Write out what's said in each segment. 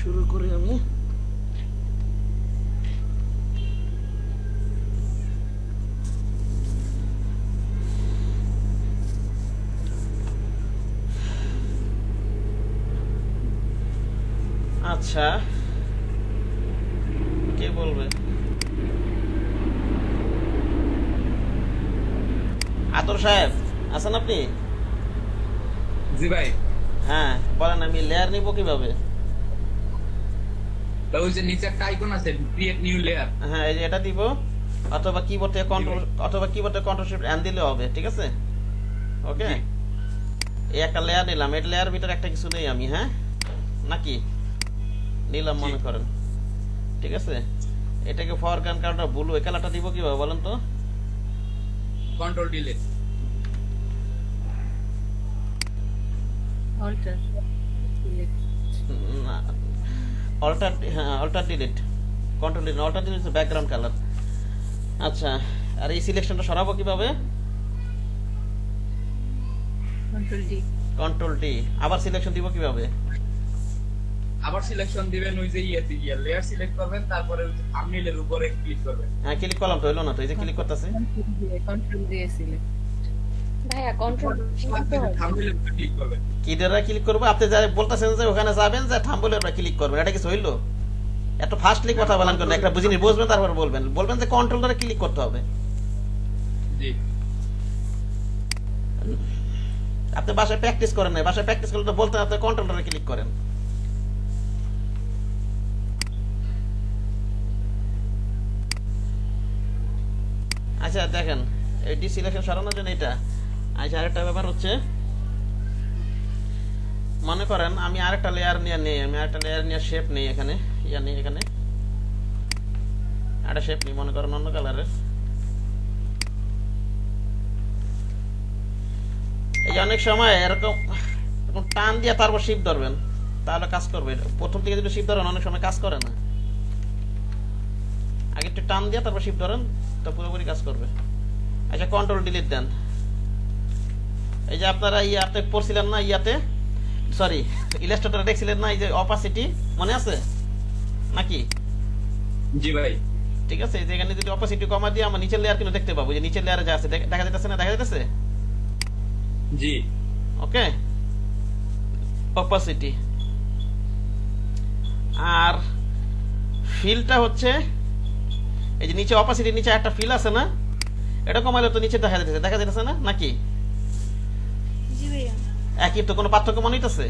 শুরু করি আমি। আচ্ছা, কে বলবে? আতর সাহেব আছেন আপনি? জি ভাই। হ্যাঁ বলেন, আমি লেয়ার নিব কিভাবে? তা ওই যে নিচে একটা আইকন আছে, ক্রিয়েট নিউ লেয়ার। হ্যাঁ, এই যে এটা দিব, অথবা কিবোর্ড থেকে জি কন্ট্রোল, ভাই। অথবা কিবোর্ড থেকে কন্ট্রোল শিফট এন দিলে হবে, ঠিক আছে? ওকে, জি এই একটা লেয়ার নিলাম, এই লেয়ার ভিতরে একটা কিছু নেই আমি, হ্যাঁ নাকি নিলাম জি। মনে করেন, ঠিক আছে? এটাকে ফরগ্রাউন্ড কালারটা ব্লু, এই কালারটা দিব কিভাবে বলেন তো? Control delete. Alter. Select. Alter, হ্যাঁ alter delete, control delete, alter delete background colour. আচ্ছা, আর এই সিলেকশনটা সরাবো কিভাবে? Control D. Control T. আবার সিলেকশন দিব কিভাবে? আবার সিলেকশন দিবেন, ওই যে ইয়েতে গিয়ে লেয়ার সিলেক্ট করবেন, তারপরে ওই যে থাম্বনেইলের উপরে ক্লিক করবেন। হ্যাঁ ক্লিক করলাম তো, হইলো না তো, এই যে ক্লিক করতেছে। Control D select. ভাইয়া কন্ট্রোল করতে হবে। থাম্বনেইলের উপরে ক্লিক করবেন। কি দ্বারা ক্লিক করবো? আপনি যা বলতেছেন যে ওখানে যাবেন, যে থাম্বনেলের উপরে ক্লিক করবেন, এটা কিছু হইলো? এত ফাস্টলি কথা বলেন কেন? একটা বুঝিনি, বুঝবেন তারপর বলবেন, বলবেন যে কন্ট্রোল দ্বারা ক্লিক করতে হবে। জি আপনি বাসায় প্র্যাকটিস করেন না, বাসায় প্র্যাকটিস করলে তো বলতে আপনি কন্ট্রোল দ্বারা ক্লিক করেন। আচ্ছা দেখেন, এই ডি সিলেকশন সরানোর জন্য এটা। আচ্ছা, আরেকটা ব্যাপার হচ্ছে, মনে করেন আমি আরেকটা লেয়ার নিয়ে নেই, আমি আরেকটা লেয়ার নিয়ে শেপ নেই, এখানে ইয়া নেই, এখানে একটা শেপ নেই, মনে করেন অন্য কালারের। এই যে অনেক সময় এরকম এরকম টান দিয়ে তারপর শিপ ধরবেন, তাহলে কাজ করবে। প্রথম থেকে যদি শিপ ধরেন অনেক সময় কাজ করে না, আগে একটু টান দিয়ে তারপর শিপ ধরেন, তো পুরোপুরি কাজ করবে। আচ্ছা, কন্ট্রোল ডিলিট দেন। এই যে আপনারা ইয়াতে পড়ছিলেন না, ইয়াতে সরি ইলাস্ট্রেটরে দেখছিলেন না, এই যে অপাসিটি মনে আছে নাকি? জি ভাই। ঠিক আছে, এই যে এখানে যদি অপাসিটি কমা দিয়ে আমরা নিচের লেয়ার কিন্তু দেখতে পাবো, যে নিচের লেয়ারে যা আছে দেখা যাচ্ছে না, দেখা যাচ্ছে? জি ওকে, অপাসিটি। আর ফিলটা হচ্ছে, এই যে নিচে অপাসিটির নিচে একটা ফিল আছে না, এটা কমাইলে তো নিচে দেখা যাচ্ছে না নাকি? জি ভাইয়া। একই তো, কোনো পার্থক্য মনে হইতেছে?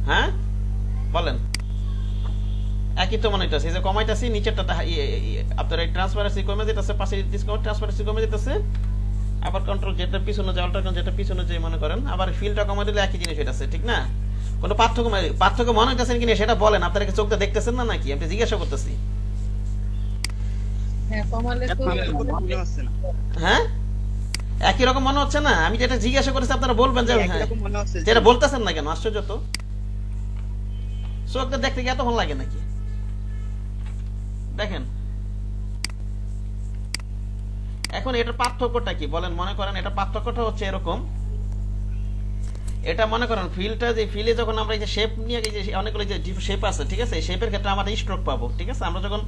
হ্যাঁ বলেন, একই তো মনে হইতেছে। এই যে কমাইতেছি নিচেরটা আপনার এই ট্রান্সপারেন্সি কমে যেতেছে, পাশে ট্রান্সপারেন্সি কমে যেতেছে, আবার কন্ট্রোল যেটা পিছনে যায়, অল্টার যেটা পিছনে যায় মনে করেন, আবার ফিলটা কমাই দিলে একই জিনিস হইতাছে, ঠিক না? কোনো পার্থক্য মনে হইতেছেন কিনা সেটা বলেন, আপনারা কি চোখটা দেখতেছেন না নাকি? আমি জিজ্ঞাসা করতেছি। হ্যাঁ, কমালে তো হ্যাঁ, একই রকম মনে হচ্ছে না? আমি যেটা জিজ্ঞাসা করেছি আপনারা বলবেন যে হ্যাঁ, যেটা বলতেছেন না কেন? আশ্চর্য তো, চোখটা দেখতে কি এতক্ষণ লাগে নাকি? দেখেন এখন এটার পার্থক্যটা কি বলেন? মনে করেন এটা পার্থক্যটা হচ্ছে এরকম, এটা মনে করেন ফিলটা, যে ফিলে যখন আমরা এই যে শেপ নিয়ে, এই যে অনেকগুলো যে শেপ আছে, ঠিক আছে, এই শেপের ক্ষেত্রে আমাদের স্ট্রোক পাবো, ঠিক আছে? আমরা যখন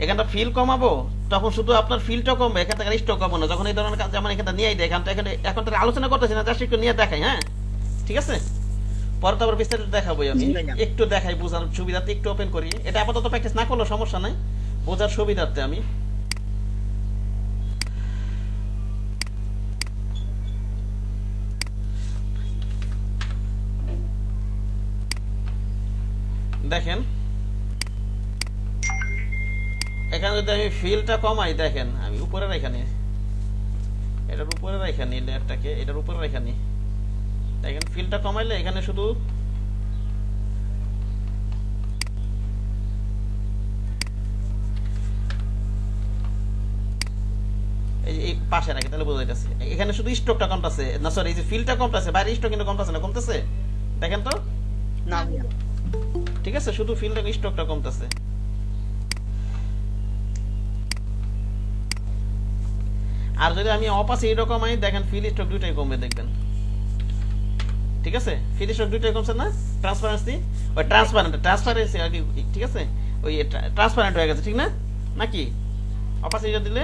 এখানটা ফিল কমাবো তখন শুধু আপনার ফিলটা কমবে, এখান থেকে স্ট্রোক কমবো না। যখন এই ধরনের কাজ যেমন এখানটা নিয়ে দেয়, এখন তো আলোচনা করতেছি না, জাস্ট একটু নিয়ে দেখাই, হ্যাঁ ঠিক আছে? পরে তো আবার বিস্তারিত দেখাবোই, আমি একটু দেখাই বোঝার সুবিধার্থে, একটু ওপেন করি। এটা আপাতত প্র্যাকটিস না করলেও সমস্যা নাই, বোঝার সুবিধার্থে আমি দেখেন, এখানে যদি আমি ফিলটা কমাই, দেখেন আমি উপরে এখানে, এটার উপরে রেখা নিই, লেয়ারটাকে এটার উপরে রেখা নিই, দেখেন ফিলটা কমাইলে এখানে শুধু এই পাশে রাখি, তাহলে বোঝা যাচ্ছে এখানে শুধু স্ট্রোকটা কমতেছে না, সরি এই যে ফিলটা কমতেছে, বাইরে স্ট্রোক কিন্তু কমতেছে না, কমতেছে দেখেন তো, না ঠিক আছে? শুধু ফিলটা স্ট্রোকটা কমতেছে। আর যদি আমি অপাসিটি কমাই, দেখেন ফিল স্ট্রোক দুইটাই কমবে, দেখবেন ঠিক আছে ফিল স্ট্রোক দুইটা এরকম না ট্রান্সপারেন্সি ওই ট্রান্সপারেন্সি আর কি ঠিক আছে ওই ট্রান্সপারেন্ট হয়ে গেছে ঠিক না নাকি অপাসিটি দিলে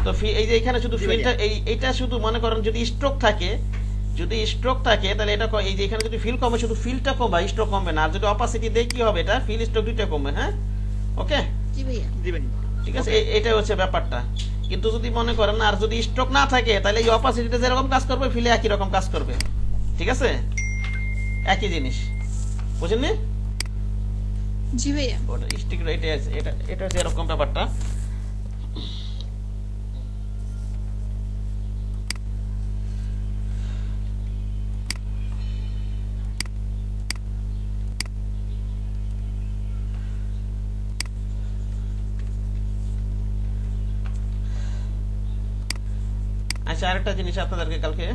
তো এই যে এখানে শুধু জি ভাইয়া। ফিলটা এইটা শুধু মনে করেন যদি স্ট্রোক থাকে তাহলে এটা এই যে এখানে যদি ফিল কমে শুধু ফিলটা কমবে স্ট্রোক কমবে না আর যদি অপাসিটি দেয় কি হবে এটা ফিল স্ট্রোক দুইটা কমবে হ্যাঁ ওকে জি ভাইয়া জি ভাই ঠিক আছে এটাই হচ্ছে ব্যাপারটা কিন্তু যদি মনে করেন আর যদি স্ট্রোক না থাকে তাহলে এই অপাসিটিতে যেরকম কাজ করবে ফিলে একই রকম কাজ করবে ঠিক আছে একই জিনিস বুঝেননি জি ভাইয়া ওটা স্টিক এটা হচ্ছে এরকম ব্যাপারটা আচ্ছা আরেকটা জিনিস আপনাদেরকে কালকে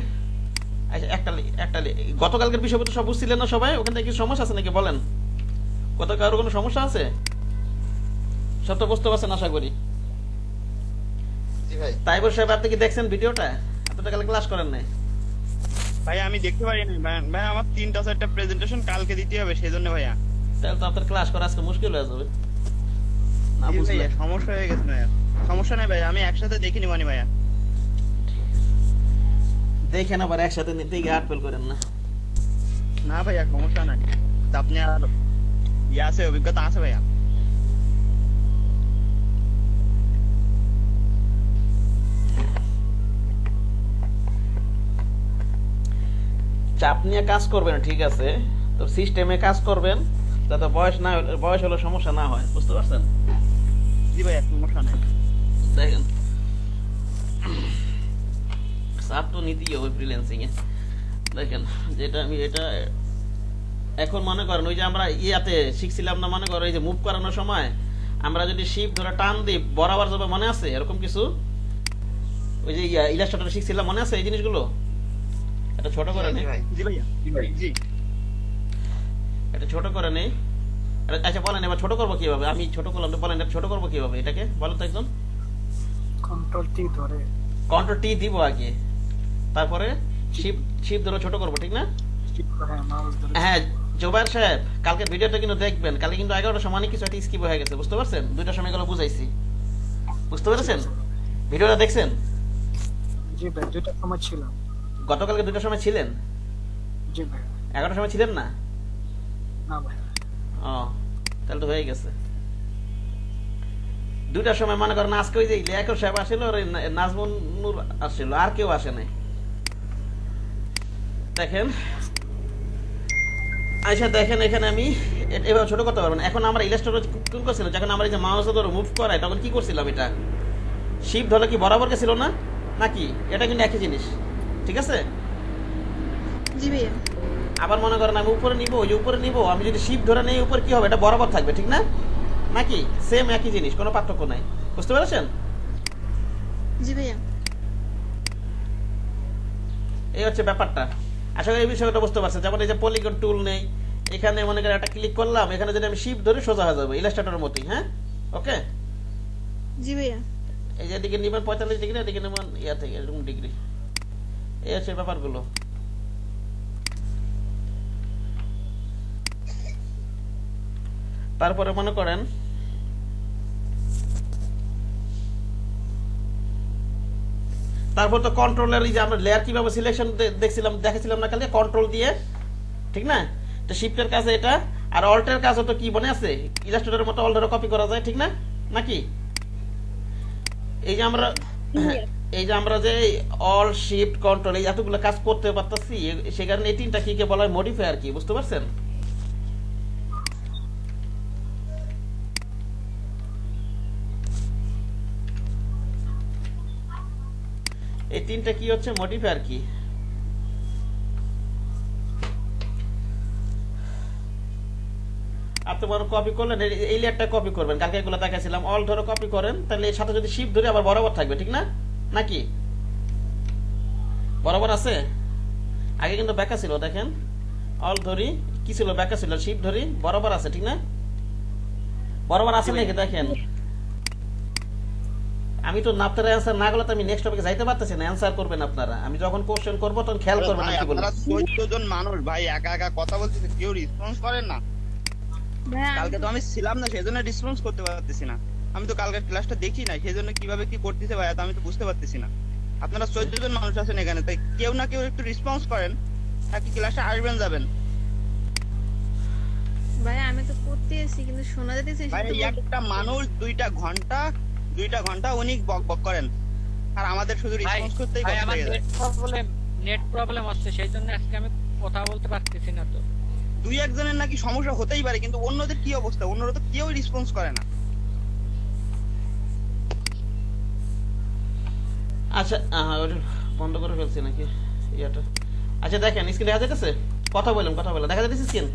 আচ্ছা একটা গতকালকের বিষয় তো সব বুঝছিলেন না সবাই ওখান থেকে কি সমস্যা আছে নাকি বলেন কোথাও কারোর কোনো সমস্যা আছে সব তো বুঝতে পারছেন আশা করি জি ভাই তাইবর সাহেব আপনি কি দেখছেন ভিডিওটা আপনি তো কালকে ক্লাস করেন নাই ভাই আমি দেখতে পারি না ভাই আমার 3-4টা প্রেজেন্টেশন কালকে দিতে হবে সেজন্য ভাইয়া তাহলে তো আপনার ক্লাস করা আজকে মুশকিল হয়ে যাবে না জি বুঝলে ভাইয়া সমস্যা হয়ে গেছে ভাইয়া সমস্যা নাই ভাই আমি একসাথে দেখিনি মানে ভাইয়া দেখেন আবার একসাথে নিতে গিয়ে আট ফেল করেন না না ভাইয়া সমস্যা নাই তা আপনি আর আছে অভিজ্ঞতা আছে ভাইয়া চাপ নিয়ে কাজ করবেন ঠিক আছে তো সিস্টেমে কাজ করবেন যাতে বয়স হলে সমস্যা না হয় বুঝতে পারছেন জি ভাইয়া সমস্যা নাই দেখেন চাপ তো নিতেই হবে ফ্রিল্যান্সিং এ দেখেন যেটা আমি এটা এখন মনে করেন ওই যে আমরা ইয়াতে শিখছিলাম না মনে করেন এই যে মুভ করানোর সময় আমরা যদি শিপ ধরে টান দিই বরাবর যাবে মনে আছে এরকম কিছু ওই যে ইলাস্ট্রেটর শিখছিলাম মনে আছে এই জিনিসগুলো এটা ছোট করে নেই জি ভাইয়া জি ভাই জি এটা ছোট করে নেই আচ্ছা বলেন এবার ছোট করবো কিভাবে আমি ছোট করলাম তো বলেন এটা ছোট করবো কিভাবে এটাকে বলেন তো একদম কন্ট্রোল টি ধরে কন্ট্রোল টি দিব আগে তারপরে শিপ ধরে ছোট করবো ঠিক না স্কিপ করে মাউস ধরে হ্যাঁ জোবাইর সাহেব কালকে ভিডিওটা কিন্তু দেখবেন কালকে কিন্তু 11টার সময় কিছু একটা স্কিপ হয়ে গেছে বুঝতে পারছেন 2টার সময় গেল বুঝাইছি বুঝতে পেরেছেন ভিডিওটা দেখছেন জি ভাই দুইটা সময় ছিল গতকালকে 2টার সময় ছিলেন জি ভাই 11টার সময় ছিলেন না না ভাই ও তাহলে তো হয়ে গেছে 2টার সময় মনে করেন আজকে ওই যে লিয়াকত সাহেব আসছিল আর নাজমুন নূর আসছিল আর কেউ আসে নাই দেখেন আচ্ছা দেখেন এখানে আমি এভাবে ছোট করতে পারবো না এখন আমরা ইলাস্ট্রেটর কোন করছিল যখন আমরা এই যে মাউস ধরে মুভ করাই তখন কি করছিলাম এটা শিপ ধরে কি বরাবর গেছিল না নাকি এটা কিন্তু একই জিনিস ঠিক আছে জি ভাইয়া আবার মনে করেন আমি উপরে নিব ওই যে উপরে নিব আমি যদি শিপ ধরে নেই উপরে কি হবে এটা বরাবর থাকবে ঠিক না নাকি সেম একই জিনিস কোনো পার্থক্য নাই বুঝতে পেরেছেন জি ভাইয়া এই হচ্ছে ব্যাপারটা আশা করি এই বিষয়টা বুঝতে পারছেন যেমন এই যে পলিগন টুল নেই এখানে মনে করেন একটা ক্লিক করলাম এখানে যদি আমি শিপ ধরে সোজা হয়ে যাবে ইলাস্ট্রেটরের মতোই হ্যাঁ ওকে জি ভাইয়া এই যে এদিকে নেবেন 45 ডিগ্রি এদিকে নেবেন ইয়া থেকে এরকম ডিগ্রি এই হচ্ছে ব্যাপারগুলো তারপরে মনে করেন তারপর তো কন্ট্রোলার এই যে আমরা লেয়ার কিভাবে সিলেকশন দেখেছিলাম না কালকে কন্ট্রোল দিয়ে ঠিক না তো শিফটের কাছে এটা আর অল্টের কাছে তো কি মনে আছে ইলাস্ট্রেটরের মতো অল্টারে কপি করা যায় ঠিক না নাকি এই যে আমরা যে অল শিফট কন্ট্রোল এই এতগুলো কাজ করতে পারতেছি সে কারণে এই তিনটা কি বলা হয় মডিফায়ার কি বুঝতে পারছেন এই তিনটা কি হচ্ছে মডিফায়ার কি আপনি বড় কপি করলেন এই লেয়ারটা কপি করবেন কালকে এগুলো দেখাইছিলাম অল ধরে কপি করেন তাহলে এর সাথে যদি শিফট ধরে আবার বরাবর থাকবে ঠিক না নাকি বরাবর আছে আগে কিন্তু ব্যাকা ছিল দেখেন অল ধরি কি ছিল ব্যাকা ছিল শিফট ধরি বরাবর আছে ঠিক না বরাবর আছে নাকি দেখেন আমি তো আপনারা অ্যান্সার না করলে তো আমি নেক্সট টপিকে যাইতে পারতেছি না, অ্যান্সার করবেন আপনারা। আমি যখন কোশ্চেন করব তখন খেয়াল করবেন ভাই আমি কি বলবো। আপনারা 14 জন মানুষ ভাই, একা একা কথা বলতেছে, কেউ রেসপন্স করেন না। ভাইয়া কালকে তো আমি ছিলাম না, সেজন্য রেসপন্স করতে পারতেছি না। আমি তো কালকে ক্লাসটা দেখি না, সেজন্য কিভাবে কি করতেছে ভাই তা আমি তো বুঝতে পারতেছি না। আপনারা 14 জন মানুষ আছেন এখানে, তাই কেউ না কেউ একটু রেসপন্স করেন, নাকি ক্লাসে আসবেন যাবেন। ভাইয়া আমি তো করতে এসেছি কিন্তু শোনা যাইতেছে ভাই একটা মানুষ 2 ঘন্টা উনি বক বক করেন, আর আমাদের শুধু ভাই রেসপন্স করতেই ভাই কষ্ট আমার হয়ে যায়। নেট প্রবলেম হচ্ছে, সেই জন্য আজকে আমি কথা বলতে পারতেছি না। তো 2-1 জনের নাকি সমস্যা হতেই পারে, কিন্তু অন্যদের কি অবস্থা? অন্যরা তো কেউ রেসপন্স করে না। আচ্ছা ওটা বন্ধ করে ফেলছি নাকি ইয়াটা? আচ্ছা দেখেন স্ক্রিন দেখা যাইতেছে, কথা বললাম দেখা যাইতেছে স্ক্রিন?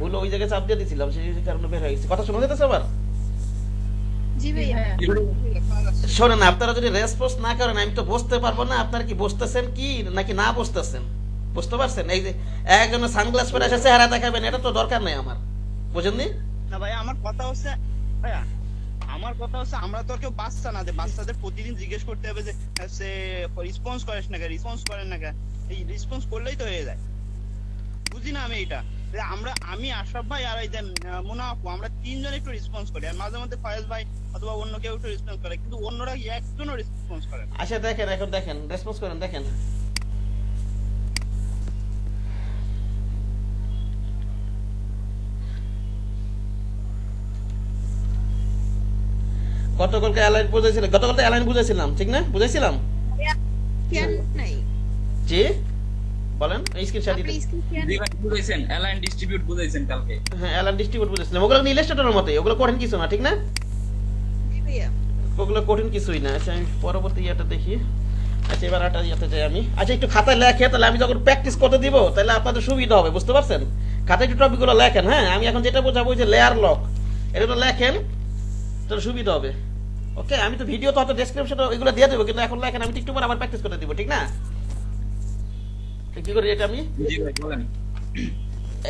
ভুল ওই জায়গায় চাপ দিয়ে দিয়েছিলাম, সেই কারণে বের হয়ে গেছে। কথা শোনা যেতেছে আবার? জি ভাইয়া হ্যাঁ শোনেন, আপনারা যদি রেসপন্স না করেন আমি তো বুঝতে পারবো না আপনারা কি বুঝতেছেন কি নাকি না বুঝতেছেন। বুঝতে পারছেন? এই যে একজন সানগ্লাস পরে এসে চেহারা দেখাবেন, এটা তো দরকার নেই আমার, বুঝেননি? না ভাই আমার কথা হচ্ছে, ভাইয়া আমার কথা হচ্ছে, আমরা তো আর কেউ বাচ্চা না যে বাচ্চাদের প্রতিদিন জিজ্ঞেস করতে হবে যে সে রেসপন্স করেন না, রেসপন্স করেন না। এই রেসপন্স করলেই তো হয়ে যায়। বুঝি না আমি এটা, যে আমি আশরাফ ভাই আর এই যে মুনা আপু, আমরা 3 জন একটু রেসপন্স করি, আর মাঝে মধ্যে ফয়েজ ভাই অথবা অন্য কেউ একটু রেসপন্স করে, কিন্তু অন্যরা একজনও রেসপন্স করে না। আচ্ছা দেখেন, এখন দেখেন রেসপন্স করেন, দেখেন গতকালকে অ্যালাইন বুঝাইছিলাম, গতকালকে অ্যালাইন বুঝাইছিলাম, ঠিক না? বুঝাইছিলাম? কেন নাই জি বলেন, এই স্ক্রিনশট আপনি দিতে। স্ক্রিন কেন জি ভাই বুঝাইছেন, অ্যালাইন ডিস্ট্রিবিউট বুঝাইছেন কালকে। হ্যাঁ অ্যালাইন ডিস্ট্রিবিউট বুঝাইছিলাম, ওগুলো ইলাস্ট্রেটরের মতোই, ওগুলো কঠিন কিছু না, ঠিক না? জি ভাইয়া ওগুলো কঠিন কিছুই না। আচ্ছা আমি পরবর্তী ইয়েটা দেখি। আচ্ছা এবার একটা ইয়েতে যাই আমি। আচ্ছা একটু খাতায় লেখে, তাহলে আমি যখন প্র্যাকটিস করতে দিব তাহলে আপনাদের সুবিধা হবে, বুঝতে পারছেন? খাতায় একটু টপিকগুলো লেখেন। হ্যাঁ আমি এখন যেটা বোঝাবো যে লেয়ার লক, এটা লেখেন তাহলে সুবিধা হবে। ওকে, আমি তো ভিডিও তো হয়তো ডেসক্রিপশনে এগুলো দিয়ে দেবো, কিন্তু এখন লেখেন, আমি তো একটু পর আবার প্র্যাকটিস করতে দিব, ঠিক না? কি করি এটা আমি জি ভাই বলেন।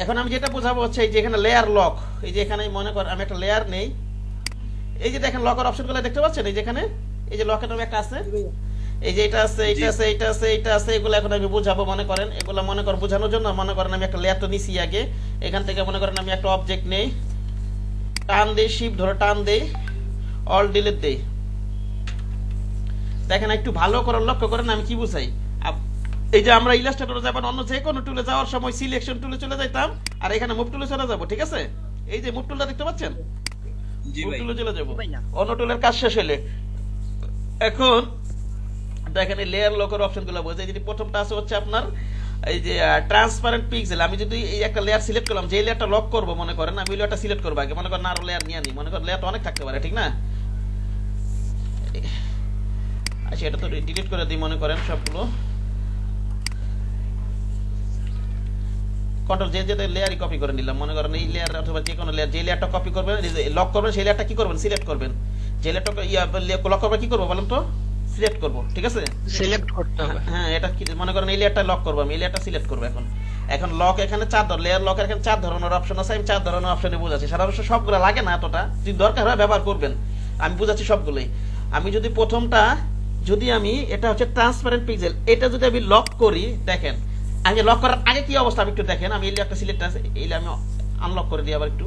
এখন আমি যেটা বোঝাবো হচ্ছে এই যে এখানে লেয়ার লক, এই যে এখানে মনে কর আমি একটা লেয়ার নেই, এই যে দেখেন লকের অপশনগুলো দেখতে পাচ্ছেন, এই যেখানে এই যে লকের নামে একটা আছে, এই যে এটা আছে, এটা আছে, এটা আছে, এটা আছে, এগুলো এখন আমি বুঝাবো। মনে করেন এগুলো মনে করেন বোঝানোর জন্য মনে করেন আমি একটা লেয়ার তো নিছি আগে, এখান থেকে মনে করেন আমি একটা অবজেক্ট নেই, টান দেই, শিফট ধরে টান দেই, অল ডিলিট দেই। দেখেন একটু ভালো করে লক্ষ্য করেন আমি কি বুঝাই। এই যে আমরা ইলাস্ট্রেটরে যাবেন, অন্য যে কোনো টুলে যাওয়ার সময় সিলেকশন টুলে চলে যাইতাম, আর এখানে মুভ টুলে চলে যাব, ঠিক আছে? এই যে মুভ টুলটা দেখতে পাচ্ছেন, জি মুভ ভাই টুলে চলে যাব ভাইয়া। অন্য টুলের কাজ শেষ হলে। এখন দেখেন এই লেয়ার লকের অপশনগুলো বোঝাই। যদি প্রথমটা আছে হচ্ছে আপনার এই যে ট্রান্সপারেন্ট পিক্সেল, আমি যদি এই একটা লেয়ার সিলেক্ট করলাম, যে লেয়ারটা লক করব মনে করেন, আমি লেয়ারটা সিলেক্ট করব আগে, মনে করেন আরো লেয়ার নিয়ে নি, মনে করেন লেয়ারটা অনেক থাকতে পারে, ঠিক না? আচ্ছা এটা তো ডিলিট করে দিই, মনে করেন সবগুলো কন্ট্রোল জে দিয়ে লেয়ারই কপি করে নিলাম। মনে করেন এই লেয়ার অথবা যে কোনো লেয়ার, যে লেয়ারটা কপি করবেন লক করবেন, সেই লেয়ারটা কি করবেন সিলেক্ট করবেন। যে লেয়ারটা লক করবে কি করবো বলেন তো? সিলেক্ট করব, ঠিক আছে? সিলেক্ট করতে হবে। হ্যাঁ এটা কি মনে করেন এই লেয়ারটা লক করবো, আমি এই লেয়ারটা সিলেক্ট করবো। এখন লক এখানে 4 ধরনের লেয়ার লকের এখানে 4 ধরনের অপশন আছে, আমি 4 ধরনের অপশনে বোঝাচ্ছি। সাধারণত সবগুলো লাগে না এতটা, যদি দরকার হয় ব্যবহার করবেন, আমি বুঝাচ্ছি সবগুলোই। আমি যদি প্রথমটা যদি আমি এটা হচ্ছে ট্রান্সপারেন্ট পিক্সেল, এটা যদি আমি লক করি, দেখেন আগে লক করার আগে কি অবস্থা আমি একটু দেখেন। আমি এই লেয়ারটা সিলেক্ট আছে, এই আমি আনলক করে দিই আবার একটু।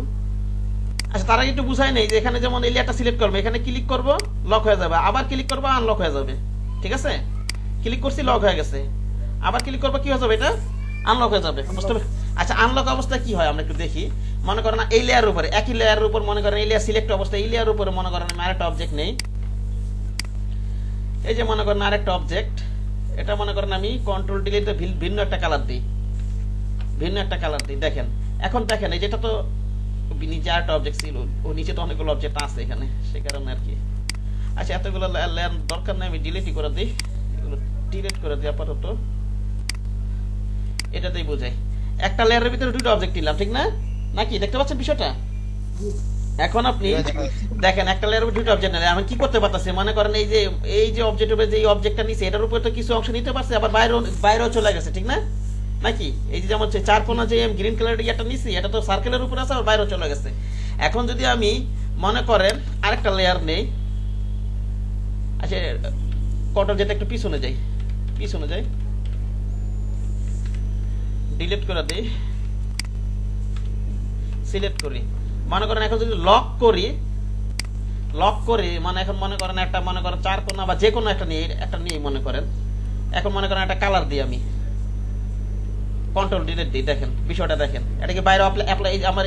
আচ্ছা তার আগে একটু বুঝাই নেই যে এখানে যেমন এই লেয়ারটা সিলেক্ট করবো, এখানে ক্লিক করব লক হয়ে যাবে, আবার ক্লিক করবো আনলক হয়ে যাবে, ঠিক আছে? ক্লিক করছি লক হয়ে গেছে, আবার ক্লিক করবো কি হয়ে যাবে, এটা আনলক হয়ে যাবে, বুঝতে পারবেন? আচ্ছা আনলক অবস্থা কি হয় আমরা একটু দেখি। মনে করেন এই লেয়ারের উপরে, একই লেয়ারের উপর মনে করেন এই লেয়ার সিলেক্ট অবস্থা, এই লেয়ারের উপরে মনে করেন আমি আরেকটা অবজেক্ট নেই, এই যে মনে করেন আরেকটা অবজেক্ট, এটা মনে করেন আমি কন্ট্রোল ডিলিট ভিন্ন একটা কালার দিই, ভিন্ন একটা কালার দিই। দেখেন এখন দেখেন এই যেটা তো নিচে আরেকটা অবজেক্ট ছিল, ও নিচে তো অনেকগুলো অবজেক্ট আছে এখানে, সে কারণে আর কি। আচ্ছা এতগুলো লেয়ার দরকার নেই, আমি ডিলিটই করে দিই, এগুলো ডিলিট করে দিই আপাতত। এটাতেই বোঝাই একটা লেয়ারের ভিতরে দুটো অবজেক্ট নিলাম, ঠিক না? নাকি দেখতে পাচ্ছেন বিষয়টা? এখন আপনি দেখেন একটা লেয়ারের উপর দুটো অবজেক্ট নিলে আমি কি করতে পারতাছি, মনে করেন এই যে অবজেক্টের উপরে যে অবজেক্টটা নিছে এটার উপরে তো কিছু অংশ নিতে পারছে, আবার বাইরেও চলে গেছে, ঠিক না? নাকি এই যে যেমন চার কোণা যে গ্রিন কালারের ইয়েটা নিছি এটা তো সার্কেলের উপর আছে, আর বাইরেও চলে গেছে। এখন যদি আমি মনে করেন আরেকটা লেয়ার নেই, আচ্ছা কন্ট্রোল যেটা একটু পিছনে যাই, ডিলিট করে দিই, সিলেক্ট করি। মনে করেন এখন যদি লক করি মানে এখন মনে করেন একটা মনে করেন চার কোণা বা যে কোনো একটা নিয়ে মনে করেন, এখন মনে করেন একটা কালার দিই আমি, কন্ট্রোল ডিলিট দিই। দেখেন বিষয়টা দেখেন, এটা কি বাইরে অ্যাপ্লাই আমার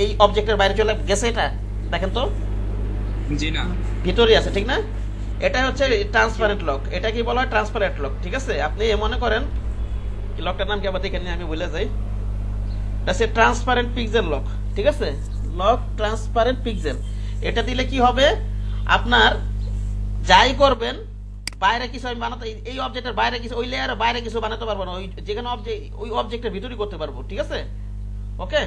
এই অবজেক্টের বাইরে চলে গেছে? এটা দেখেন তো জি না, ভিতরে আছে, ঠিক না? এটা হচ্ছে ট্রান্সপারেন্ট লক। এটা কি বলা হয়? ট্রান্সপারেন্ট লক, ঠিক আছে? আপনি মনে করেন লকটার নাম কি আবার দেখে নিয়ে আমি বলে যাই, এটা হচ্ছে ট্রান্সপারেন্ট পিক্সেল লক, ঠিক আছে? Lock transparent pixel. এটা দিলে কি হবে, আপনার যাই করবেন বাইরে কিছু আমি বানাতে, এই অবজেক্টের বাইরে কিছু, ওই লেয়ারের বাইরে কিছু বানাতে পারবো না, ওই যেখানে ওই অবজেক্টের ভিতরেই করতে পারবো, ঠিক আছে? ওকে,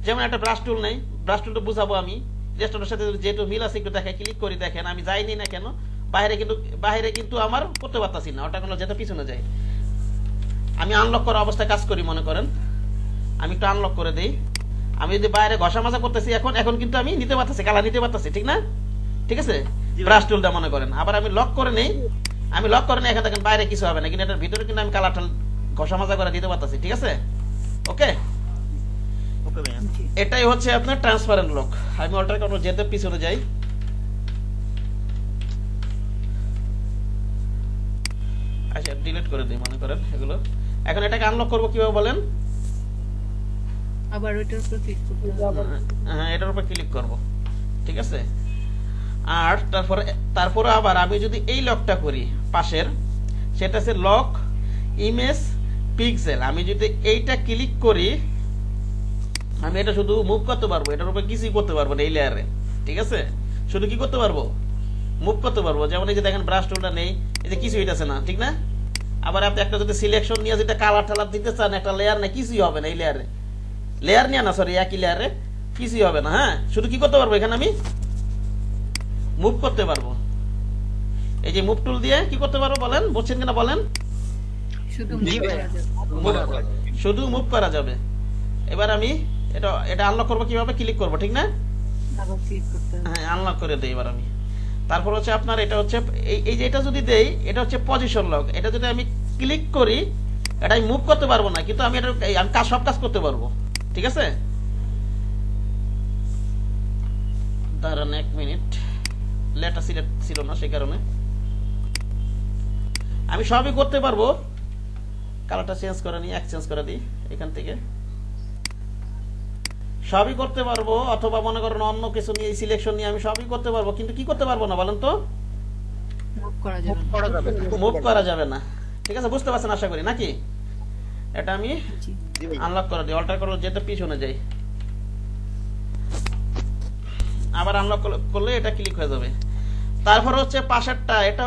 যেমন একটা ব্রাশ টুল নেই, ব্রাশ টুলটা বুঝাবো আমি, ডেস্কটপের সাথে যেহেতু মিল আছে একটু দেখে ক্লিক করি, দেখেন আমি যাইনি না কেন বাইরে কিন্তু আমার করতে পারতাছি না, ওটা কোনো যেতে পিছনে যায়। আমি আনলক করা অবস্থায় কাজ করি, মনে করেন আমি একটু আনলক করে দিই, আমি যদি বাইরে ঘষা মাজা করতেছি এখন কিন্তু আমি নিতে পারতেছি, কালার নিতে পারতেছি, ঠিক না? ঠিক আছে, ব্রাশ টুলটা মনে করেন। আবার আমি লক করে নেই, এখানে দেখেন বাইরে কিছু হবে না, কিন্তু এটার ভিতরে কিন্তু আমি কালারটা ঘষা মাজা করে দিতে পারতেছি, ঠিক আছে? ওকে, ওকে ভাইয়া। এটাই হচ্ছে আপনার ট্রান্সপারেন্ট লক। আমি অল্টার করবো, যেতে পিছনে যাই, আচ্ছা ডিলিট করে দিই মনে করেন এগুলো। এখন এটাকে আনলক করবো কিভাবে বলেন? আবার ওইটার উপর ক্লিক করতে হবে। হ্যাঁ, এটার উপর ক্লিক করব, ঠিক আছে? আর তারপরে আবার আমি যদি এই লকটা করি পাশের, সেটা হচ্ছে লক ইমেজ পিক্সেল। আমি যদি এইটা ক্লিক করি, আমি এটা শুধু মুভ করতে পারবো, এটার উপর কিছুই করতে পারবো না এই লেয়ারে, ঠিক আছে? শুধু কি করতে পারবো? মুভ করতে পারবো। যেমন এই যে দেখেন ব্রাশ টুলটা নেই, এই যে কিছু হইতেছে না, ঠিক না? আবার আপনি একটা যদি সিলেকশন নিয়ে যেটা কালার টালার দিতে চান, একটা লেয়ার না, কিছুই হবে না এই লেয়ারে, লেয়ার নিয়ে না, সরি একই লেয়ারে কিছুই হবে না। হ্যাঁ, শুধু কি করতে পারবো, এখানে আমি মুভ করতে পারবো। এই যে মুভ টুল দিয়ে কি করতে পারবো বলেন, বুঝছেন কিনা বলেন? শুধু জি move ভাইয়া। করা যাবে। শুধু মুভ করা যাবে। এবার আমি এটা আনলক করবো কিভাবে? ক্লিক করবো, ঠিক না? আবার ক্লিক করতে হবে। হ্যাঁ, আনলক করে দেই এবার আমি। তারপর হচ্ছে আপনার এটা হচ্ছে এই যে এটা যদি দেই, এটা হচ্ছে পজিশন লক। এটা যদি আমি ক্লিক করি, এটা আমি মুভ করতে পারবো না, কিন্তু আমি সব কাজ করতে পারবো, ঠিক আছে? দাঁড়ান 1 মিনিট, লেটা সিলেক্ট ছিল না সেই কারণে। আমি সবই করতে পারবো, কালারটা চেঞ্জ করে নিই, এক্সচেঞ্জ করে দিই এখান থেকে, সবই করতে পারবো। অথবা মনে করেন অন্য কিছু নিয়ে সিলেকশন নিয়ে আমি সবই করতে পারবো, কিন্তু কি করতে পারবো না বলেন তো? মুভ করা যাবে না। মুভ করা যাবে না, ঠিক আছে? বুঝতে পারছেন আশা করি, নাকি? এটা আমি জি। জি ভাইয়া। আনলক করে দিই, অল্টার করে যেতে পিছনে যাই, আবার আনলক করলে এটা ক্লিক হয়ে যাবে। তারপর হচ্ছে পাশেরটা, এটা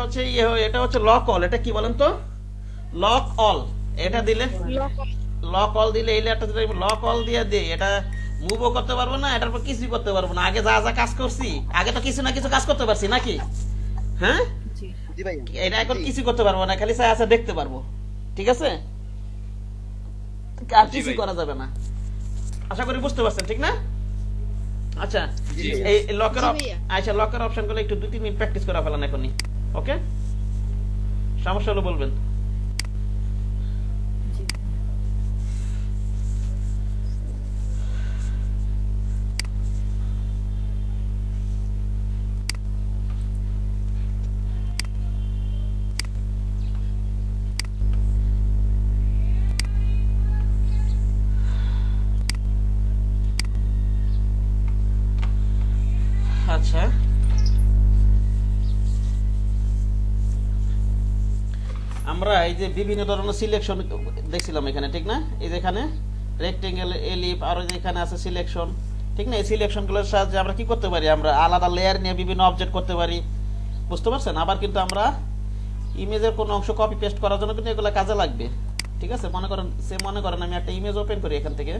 হচ্ছে লক অল। এটা কি বলেন তো? Lock all. এটা দিলে লক অল দিলে এই লেয়ারটা দিলে লক অল দিয়ে দিই, এটা মুভও করতে পারবো না, এটার উপর কিছুই করতে পারবো না। আগে যা কাজ করছি, আগে তো কিছু না কিছু কাজ করতে পারছি, নাকি? হ্যাঁ, জি। জি ভাইয়া। এটা এখন কিছু করতে পারবো না, খালি আছে দেখতে পারবো, ঠিক আছে? আর জি কিছু ভাই। করা যাবে না। আশা করি বুঝতে পারছেন, ঠিক না? আচ্ছা, জি এই লকের জি ভাইয়া। আচ্ছা লকের অপশন গুলো একটু 2-3 মিনিট প্র্যাকটিস করে ফেলান এখনই, ওকে? সমস্যা হলে বলবেন। জি। আচ্ছা, আমরা এই যে বিভিন্ন ধরনের সিলেকশন দেখছিলাম এখানে, ঠিক না? এই যে এখানে রেক্টেঙ্গেল, এলিপ, আর ওই যে এখানে আছে সিলেকশন, ঠিক না? এই সিলেকশন গুলোর সাহায্যে আমরা কি করতে পারি? আমরা আলাদা লেয়ার নিয়ে বিভিন্ন অবজেক্ট করতে পারি, বুঝতে পারছেন? আবার কিন্তু আমরা ইমেজের কোনো অংশ কপি পেস্ট করার জন্য কিন্তু এগুলো কাজে লাগবে। ঠিক আছে, মনে করেন আমি একটা ইমেজ ওপেন করি এখান থেকে।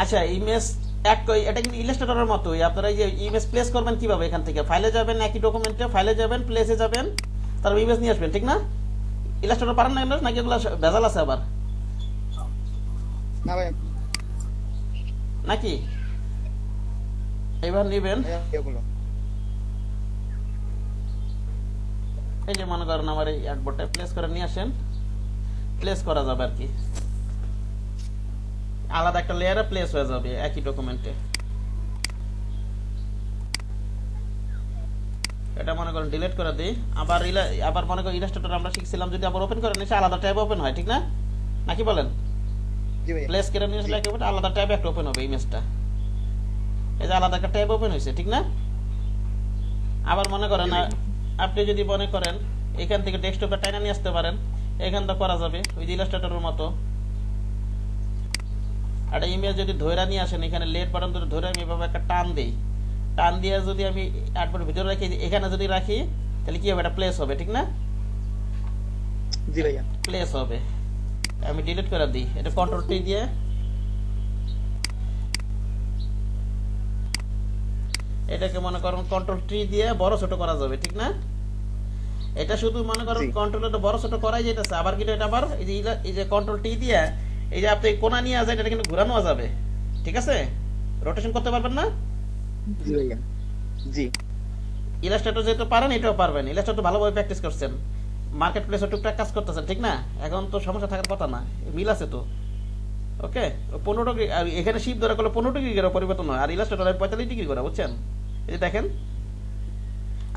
আচ্ছা, ইমেজ এটা কিন্তু ইলাস্ট্রেটরের মতোই। আপনারা এই যে ইমেজ প্লেস করবেন কিভাবে, এখান থেকে ফাইলে যাবেন, একই ডকুমেন্টে ফাইলে যাবেন, প্লেসে যাবেন, তারপর ইমেজ নিয়ে আসবেন, ঠিক না? ইলাস্ট্রেটর পারেন না নাকি এগুলো ভেজাল আছে আবার না ভাই, নাকি? এবার নিবেন, এগুলো এই যে মনে করেন আমার এই আর্টবোর্ডটা প্লেস করে নিয়ে আসেন, প্লেস করা যাবে আর কি, আলাদা একটা লেয়ারে প্লেস হয়ে যাবে একই ডকুমেন্টে। এটা মনে করেন ডিলিট করে দিই। আবার মনে করেন ইলাস্ট্রেটর আমরা শিখছিলাম যদি আবার ওপেন করে নিচে আলাদা ট্যাব ওপেন হয়, ঠিক না? নাকি বলেন? জি ভাই, প্লেস করে নিয়ে আসলে একেবারে আলাদা ট্যাব একটা ওপেন হবে ইমেজটা। এই যে আলাদা একটা ট্যাব ওপেন হয়েছে, ঠিক না? আবার মনে করেন আপনি যদি মনে করেন এখান থেকে ডেস্কটপে টাইনা নিয়ে আসতে পারেন, এখান থেকে করা যাবে ওই যে ইলাস্ট্রেটরের মতো। একটা ইমেজ যদি ধরে নিয়ে আসেন, এখানে লেট বাটন ধরে ধরে আমি এভাবে একটা টান দিই, টান দিয়ে যদি আমি আর্টবোর্ডের ভিতরে রাখি, এখানে যদি রাখি তাহলে কি হবে, এটা প্লেস হবে, ঠিক না? জি ভাইয়া, প্লেস হবে। আমি ডিলিট করে দিই, এটা কন্ট্রোল টি দিয়ে এটাকে মনে করেন কন্ট্রোল টি দিয়ে বড় ছোট করা যাবে, ঠিক না? এটা শুধু মনে করেন কন্ট্রোলটা বড় ছোট করাই যেতেছে। আবার কিন্তু এটা আবার এই যে কন্ট্রোল টি দিয়ে এই যে আপনি কোণা নিয়ে আসেন, এটা কিন্তু ঘোরানো যাবে, ঠিক আছে? রোটেশন করতে পারবেন না? জি ভাইয়া, জি। ইলাস্ট্রেটর যেহেতু পারেন এটাও পারবেন, ইলাস্ট্রেটর ভালোভাবে প্র্যাকটিস করছেন, মার্কেট প্লেসে টুকটাক কাজ করতেছেন, ঠিক না? এখন তো সমস্যা থাকার কথা না, মিল আছে তো। ওকে, 15 ডিগ্রি, আর এখানে শিপ ধরা করলে 15 ডিগ্রি করে পরিবর্তন হয়, আর ইলাস্ট্রেটর 45 ডিগ্রি করে, বুঝছেন? এই যে দেখেন,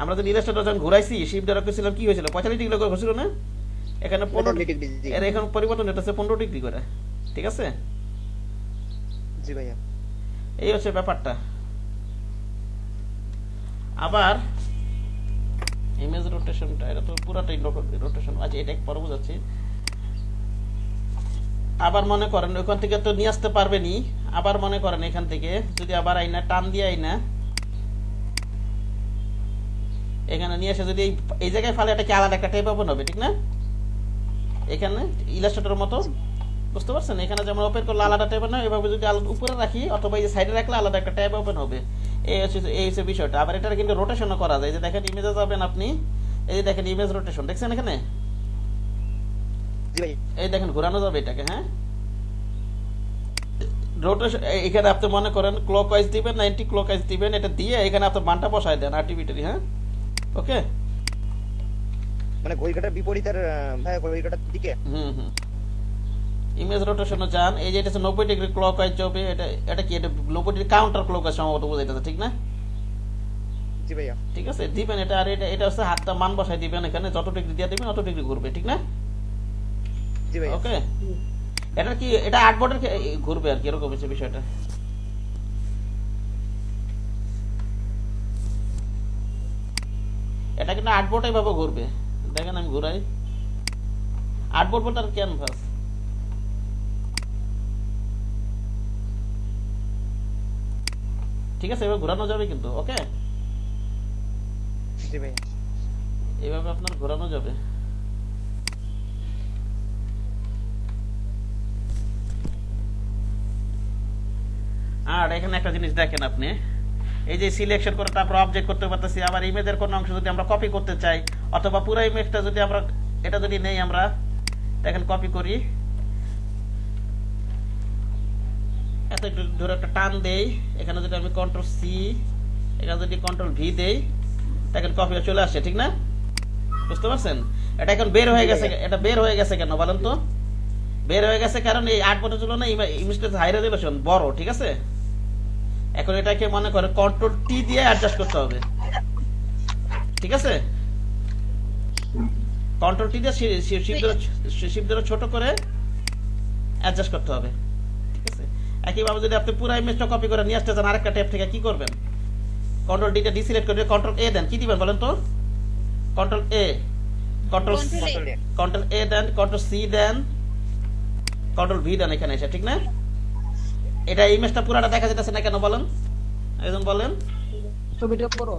আমরা যদি ইলাস্ট্রেটর যখন ঘুরাইছি শিপ ধরা করছিলাম কি হয়েছিল, 45 ডিগ্রি করে ঘুরছিল না? এখানে 15 ডিগ্রি, এর এখন পরিবর্তন হতেছে 15 ডিগ্রি করে, ঠিক আছে? জি ভাইয়া, এই হচ্ছে ব্যাপারটা। আবার ইমেজ রোটেশনটা, এটা তো পুরাটাই রোটেশন। আচ্ছা, এটা পরে বুঝাচ্ছি। আবার মনে করেন ওখান থেকে তো নিয়ে আসতে পারবেনই। আবার মনে করেন এখান থেকে যদি আবার আইনা টান দিয়ে আইনা এখানে নিয়ে এসে যদি এই জায়গায় ফালে, এটা কি আলাদা একটা ট্যাব ওপেন হবে, ঠিক না? এখানে ইলাস্ট্রেটরের মতো, বুঝতে পারছেন? এখানে যেমন ওপেন করলে আলাদা ট্যাব না, এভাবে যদি উপরে রাখি অথবা এই যে সাইডে রাখলে আলাদা একটা ট্যাব ওপেন হবে। এই হচ্ছে বিষয়টা। আবার এটা কিন্তু রোটেশনও করা যায়। এই যে দেখেন ইমেজে যাবেন আপনি, এই যে দেখেন ইমেজ রোটেশন দেখছেন এখানে, জি ভাই, এই দেখেন ঘোরানো যাবে এটাকে। হ্যাঁ, রোটেশন এখানে আপনি মনে করেন ক্লকওয়াইজ দিবেন না অ্যান্টি ক্লকওয়াইজ দিবেন, এটা দিয়ে এখানে আপনি বানটা বসায় দেন আর্টিফিশিয়ালি। হ্যাঁ, ওকে, মানে ঘড়িকাটার বিপরীতের ভাই, ঘড়িকাটার দিকে। ইমেজ রোটেশনে যান, এই যে এটা 90 ডিগ্রি ক্লকওয়াইজ যাবে। এটা কি, এটা 90 ডিগ্রি কাউন্টার ক্লকওয়াইজ সম্ভবত বোঝাইতেছে, ঠিক না? জি ভাইয়া, ঠিক আছে, দিবেন এটা। আর এটা হচ্ছে হাতটা মান বসাই দিবেন এখানে, যত ডিগ্রি দিয়ে দিবেন অত ডিগ্রি ঘুরবে, ঠিক না? জি ভাইয়া, ওকে, এটা কি, এটা আর্টবোর্ডের ঘুরবে আর কি, এরকম হচ্ছে বিষয়টা। এটা কিন্তু আর্টবোর্ড এইভাবে ঘুরবে, দেখেন আমি ঘুরাই। আর্টবোর্ড বলতে আর ক্যানভাস। ঠিক আছে, এবার ঘোরানো যাবে কিন্তু। ওকে, জি ভাইয়া, এইভাবে আপনার ঘোরানো যাবে। আর এখানে একটা জিনিস দেখেন আপনি, এই যে সিলেকশন করে তারপর অবজেক্ট করতে পারতেছি। আবার ইমেজের কোন অংশ যদি আমরা কপি করতে চাই, অথবা পুরো ইমেজটা যদি আমরা এটা যদি নেই, আমরা দেখেন কপি করি, এত একটু ধরে একটা টান দেই, এখানে যদি আমি কন্ট্রোল সি, এখানে যদি কন্ট্রোল ভি দেই, দেখেন কপি চলে আসছে, ঠিক না? বুঝতে পারছেন? এটা এখন বের হয়ে গেছে। এটা বের হয়ে গেছে কেন বলেন তো? বের হয়ে গেছে কারণ এই 8 বছর ছিল না ইমেজটা হাই রেজোলিউশন বড়, ঠিক আছে? এখন এটাকে মনে করে কন্ট্রোল টি দিয়ে অ্যাডজাস্ট করতে হবে, ঠিক আছে? কন্ট্রোল টি দিয়ে শিফট ধরে ছোট করে অ্যাডজাস্ট করতে হবে, ঠিক আছে? একইভাবে যদি আপনি পুরো ইমেজটা কপি করে নিয়ে আসতে চান আরেকটা ট্যাব থেকে, কি করবেন? কন্ট্রোল ডিটা ডিসিলেক্ট করে কন্ট্রোল এ দেন, কি দিবেন বলেন তো? কন্ট্রোল এ, কন্ট্রোল এ দেন, কন্ট্রোল সি দেন, কন্ট্রোল ভি দেন এখানে এসে, ঠিক না? এটা ইমেজটা পুরাটা দেখা যাচ্ছে না কেন বলেন, একজন বলেন। ছবিটা বড়।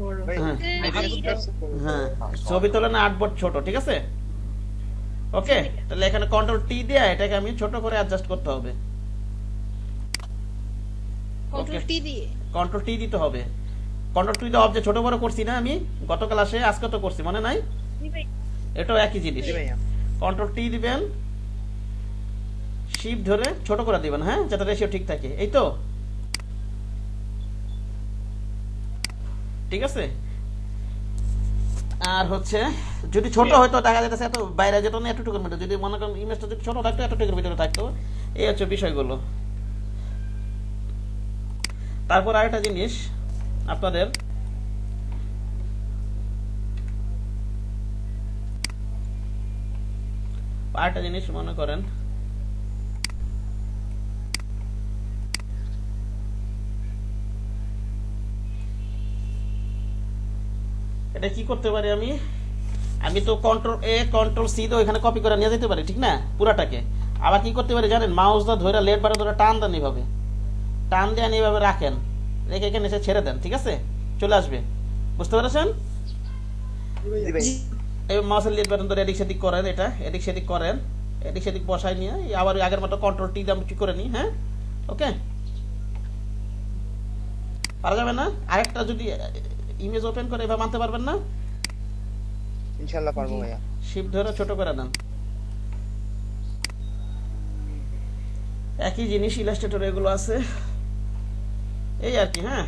বড়। হ্যাঁ হ্যাঁ, ছবি তোলে না আর্টবোর্ড ছোট, ঠিক আছে? ওকে, তাহলে এখানে কন্ট্রোল টি দিয়ে এটাকে আমি ছোট করে অ্যাডজাস্ট করতে হবে। কন্ট্রোল টি দিয়ে কন্ট্রোল টি দিতে হবে। কন্ট্রোল টি দিয়ে অবজেক্ট ছোট বড় করছি না আমি গত ক্লাসে, আজকে তো করছি, মনে নাই? জি ভাইয়া এটাও একই জিনিস। জি ভাইয়া। কন্ট্রোল টি দিবেন, শিফট ধরে ছোট করে দিবেন, হ্যাঁ, যাতে রেশিও ঠিক থাকে, এই তো, ঠিক আছে? আর হচ্ছে যদি ছোট হয়তো দেখা যাচ্ছে এত বাইরে যেত না, এতটুকুর মধ্যে, যদি মনে করেন ইমেজটা যদি ছোট থাকতো এতটুকুর ভিতরে থাকতো, এই হচ্ছে বিষয়গুলো। তারপর আরেকটা জিনিস আপনাদের, আরেকটা জিনিস মনে করেন, এটা কি করতে পারি আমি? আমি তো কন্ট্রোল এ কন্ট্রোল সি তো এখানে কপি করে নিয়ে যেতে পারি, ঠিক না, পুরাটাকে। আবার কি করতে পারি জানেন? মাউস দা ধরে লেফট বাটন ধরে টান দেন, এইভাবে টান দিয়ে এইভাবে রাখেন, রেখে এখানে এসে ছেড়ে দেন, ঠিক আছে, চলে আসবে। বুঝতে পেরেছেন? জি ভাই। এই মাউসের লেফট বাটন ধরে এদিক সেদিক করেন, এটা এদিক সেদিক করেন, এদিক সেদিক বসাই নিয়ে আবার ওই আগের মতো কন্ট্রোল টি দিয়ে আমি কি করে নিই, হ্যাঁ, ওকে, পারা যাবে না? আরেকটা যদি ইমেজ ওপেন করে এভাবে মানতে পারবেন না? ইনশাআল্লাহ পারবো ভাইয়া। শিফট ধরে ছোট করে দেন। একই জিনিস ইলাস্ট্রেটর এগুলো আছে, এই আর কি, হ্যাঁ।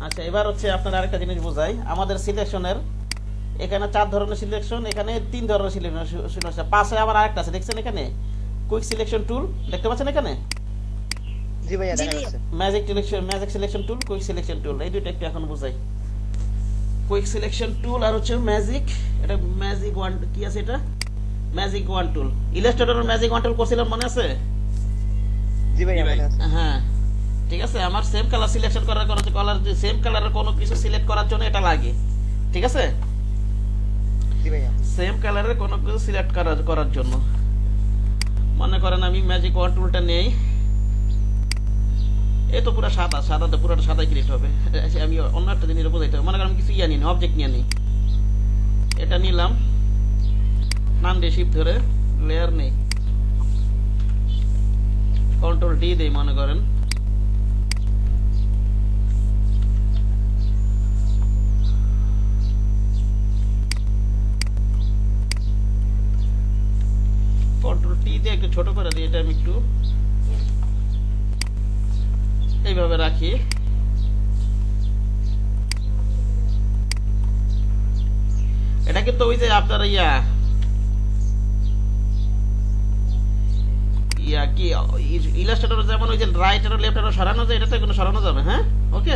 আচ্ছা, এবার হচ্ছে আপনার আরেকটা জিনিস বোঝাই। আমাদের সিলেকশনের এখানে 4 ধরনের সিলেকশন, এখানে 3 ধরনের সিলেকশন, পাশে আবার আরেকটা আছে, দেখছেন এখানে কুইক সিলেকশন টুল দেখতে পাচ্ছেন এখানে? জি ভাইয়া, জি দেখা ভাইয়া। যাচ্ছে। Magic selection tool, quick selection tool, এই দুটো একটু এখন বুঝাই। কুইক সিলেকশন টুল আর হচ্ছে ম্যাজিক, এটা ম্যাজিক ওয়ান, কি আছে এটা? ম্যাজিক ওয়ান টুল। ইলাস্ট্রেটরের ম্যাজিক ওয়ান টুল করছিলাম, মনে আছে? জি ভাইয়া, মনে আছে। হ্যাঁ, ঠিক আছে। আমার সেম কালার সিলেকশন করার কালার, সেম কালারের কোনো কিছু সিলেক্ট করার জন্য এটা লাগে, ঠিক আছে? জি ভাইয়া। সেম কালারের কোনো কিছু সিলেক্ট করার জন্য মনে করেন আমি ম্যাজিক ওয়ান টুলটা নেই, এই তো পুরো সাদা, সাদাতে পুরোটা সাদাই ক্রিয়েট হবে। আমি অন্য একটা জিনিস বোঝাইতে হবে, মনে করেন আমি কিছু ইয়া নিই, অবজেক্ট নিয়ে নিই, এটা নিলাম, নাম দিয়ে শিফট ধরে লেয়ার নেই, কন্ট্রোল ডি দেই, মনে করেন কন্ট্রোল টি দিয়ে একটু ছোট করে দিই, এটা আমি একটু এইভাবে রাখি। এটা কিন্তু ওই যে আপনার ইয়া কি ইলাস্ট্রেটর যেমন ওই যে রাইট আর লেফট আর সরানো যায়, এটা তো এগুলো সরানো যাবে, হ্যাঁ, ওকে।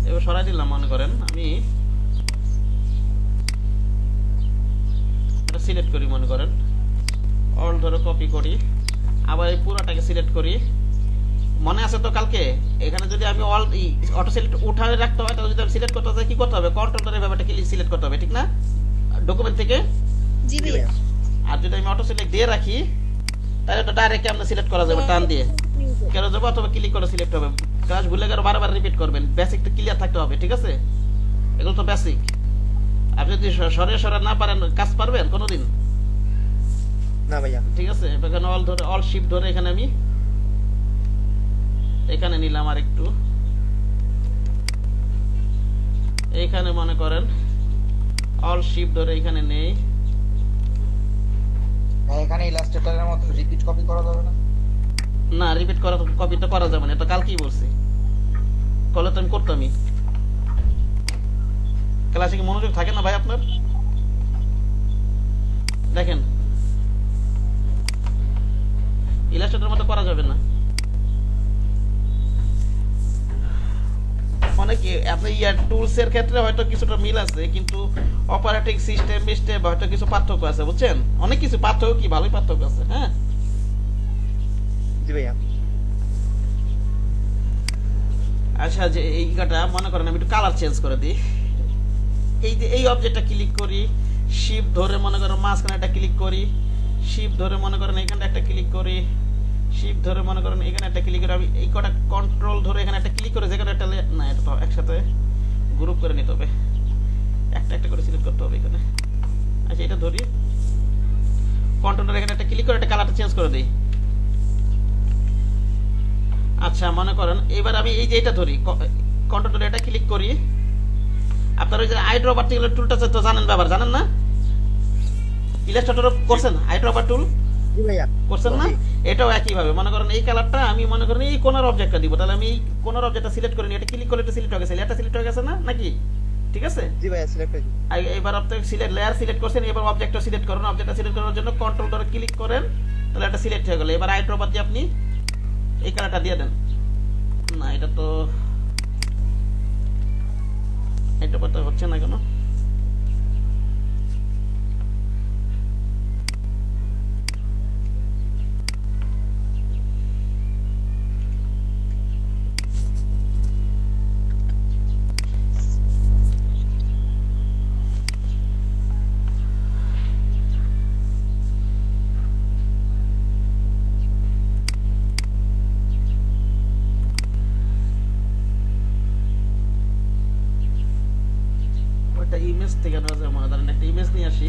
এবার সরাই দিলাম, মনে করেন আমি এটা সিলেক্ট করি, মনে করেন অল ধরে কপি করি, আবার এই পুরোটাকে সিলেক্ট করি। মনে আছে তো কালকে এখানে যদি আমি অল অটো সিলেক্ট উঠায় রাখতে হয়, তাহলে যদি আমি সিলেক্ট করতে চাই কি করতে হবে? কন্ট্রোল ধরে ব্যাপারটা ক্লিক সিলেক্ট করতে হবে, ঠিক না, ডকুমেন্ট থেকে? জি ভাইয়া। আর যদি আমি অটো সিলেক্ট দিয়ে রাখি তাহলে তো ডাইরেক্ট আমরা সিলেক্ট করা যাবে, টান দিয়ে কেন যাবো, অথবা ক্লিক করে সিলেক্ট হবে। কাজ ভুলে গেলে বারবার রিপিট করবেন, বেসিকটা ক্লিয়ার থাকতে হবে, ঠিক আছে? এগুলো তো বেসিক। আপনি যদি সরে না পারেন, কাজ পারবেন কোনোদিন? না ভাইয়া। ঠিক আছে, এখানে অল ধরে, অল শিফট ধরে এখানে আমি এখানে নিলাম, আর একটু এইখানে মনে করেন অল শিফট ধরে এখানে নেই, এখানে ইলাস্ট্রেটরের মতো রিপিট কপি করা যাবে না? না, রিপিট করা কপিটা করা যাবে না, এটা কালকেই বলছি, কলে তো আমি করতামই। ক্লাসে কি মনোযোগ থাকে না ভাই আপনার? দেখেন ইলাস্ট্রেটরের মতো করা যাবে না, মানে কি আপনি ইয়ার টুলস এর ক্ষেত্রে হয়তো কিছুটা মিল আছে, কিন্তু অপারেটিং সিস্টেম হয়তো কিছু পার্থক্য আছে, বুঝছেন? অনেক কিছু পার্থক্য, কি ভালোই পার্থক্য আছে, হ্যাঁ। জি ভাইয়া। আচ্ছা, যে এইটা মনে করেন আমি একটু কালার চেঞ্জ করে দিই, এই যে এই অবজেক্টটা ক্লিক করি, শিফট ধরে মনে করেন মাঝখানে একটা ক্লিক করি, শিফট ধরে মনে করেন এখানে একটা ক্লিক করি, শিফট ধরে মনে করেন এখানে একটা ক্লিক করে আমি এই কটা কন্ট্রোল ধরে এখানে একটা ক্লিক করে যেখানে একটা না এটা তো একসাথে গ্রুপ করে নিতে হবে, একটা একটা করে সিলেক্ট করতে হবে এখানে। আচ্ছা এটা ধরি, কন্ট্রোলের এখানে একটা ক্লিক করে একটা কালারটা চেঞ্জ করে দিই। আচ্ছা মনে করেন এবার আমি এই যে এটা ধরি, কন্ট্রোলে এটা ক্লিক করি। আপনারা ওই যে আইড্রপ পার্টিকুলার টুলটা তো জানেন, ব্যবহার জানেন না? ইলাস্ট্রেটর করছেন আইড্রপ টুল জি ভাইয়া করছেন না? এটাও একই ভাবে মনে করেন এই কালারটা আমি মনে করেন এই কোণার অবজেক্টটা দিব, তাহলে আমি এই কোণার অবজেক্টটা সিলেক্ট করে নিই, এটা ক্লিক করলে এটা সিলেক্ট হয়ে গেছে, লেয়ারটা সিলেক্ট হয়ে গেছে না নাকি? ঠিক আছে, জি ভাইয়া সিলেক্ট হয়েছে। এবার আপনি সিলেক্ট লেয়ার সিলেক্ট করছেন, এবার অবজেক্টটা সিলেক্ট করুন, অবজেক্টটা সিলেক্ট করার জন্য কন্ট্রোল ধরে ক্লিক করেন, তাহলে এটা সিলেক্ট হয়ে গেল। এবার আইড্রপ দিয়ে আপনি এই কালারটা দিয়ে দেন। না এটা তো আইড্রপ হচ্ছে না কেন? ওটা ইমেজ থেকে নেওয়া যায়, মনে করেন একটা ইমেজ নিয়ে আসি।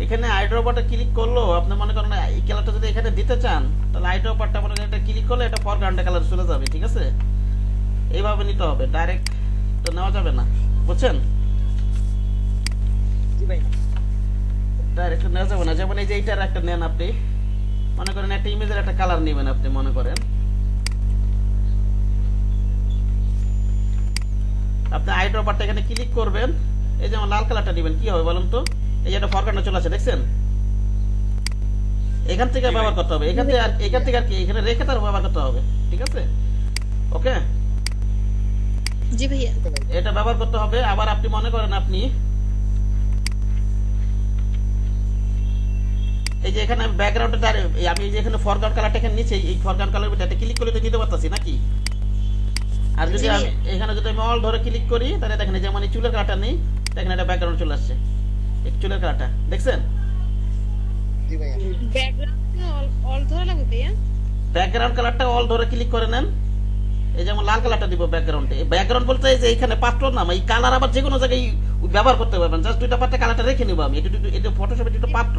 এখানে আইড্রপারটা ক্লিক করলো, আপনি মনে করেন এই কালারটা যদি এখানে দিতে চান তাহলে আইড্রপারটা মনে করেন এটা ক্লিক করলে এটা ফরগ্রাউন্ডে কালার চলে যাবে। ঠিক আছে, এইভাবে নিতে হবে, ডাইরেক্ট তো নেওয়া যাবে না, বুঝছেন? জি ভাইয়া ডাইরেক্ট নেওয়া যাবে না। যেমন এই যে এইটার একটা নেন, আপনি মনে করেন একটা ইমেজের একটা কালার নেবেন, আপনি মনে করেন আপনি আইড্রপারটা এখানে ক্লিক করবেন, এই যেমন লাল কালারটা নেবেন, কি হবে বলুন তো? এই যে একটা ফরগ্রাউন্ডে চলে আসে, দেখছেন? এখান থেকে ব্যবহার করতে হবে, এখান থেকে আর কি এখানে রেখে তার ব্যবহার করতে হবে। ঠিক আছে, ওকে, জি ভাইয়া। এটা ব্যবহার করতে হবে। আবার আপনি মনে করেন আপনি এই যে এখানে ব্যাকগ্রাউন্ডে আমি এই যে এখানে ফরগ্রাউন্ড কালারটা এখানে নিচে এই ফরগ্রাউন্ড কালার ভিতরে ক্লিক করলে তো দিতে পারতাছি নাকি? আর যদি আমি এখানে যদি আমি অল ধরে ক্লিক করি তাহলে দেখেন যেমন এই চুলের কালারটা নেই, দেখেন এটা ব্যাকগ্রাউন্ড চলে আসছে, এই চুলের কালারটা দেখছেন? জি ভাইয়া ব্যাকগ্রাউন্ডে অল ধরা লাগবে ভাইয়া? ব্যাকগ্রাউন্ড কালারটা অল ধরে ক্লিক করে নেন, এই যেমন লাল কালারটা দিব ব্যাকগ্রাউন্ডে। ব্যাকগ্রাউন্ড বলতে এই যে এখানে পাত্র নাম, এই কালার আবার যে কোনো জায়গায় ব্যবহার করতে পারবেন, জাস্ট দুইটা পাত্রে কালারটা রেখে নিব আমি, এটা ফটোশপের দুটো পাত্র।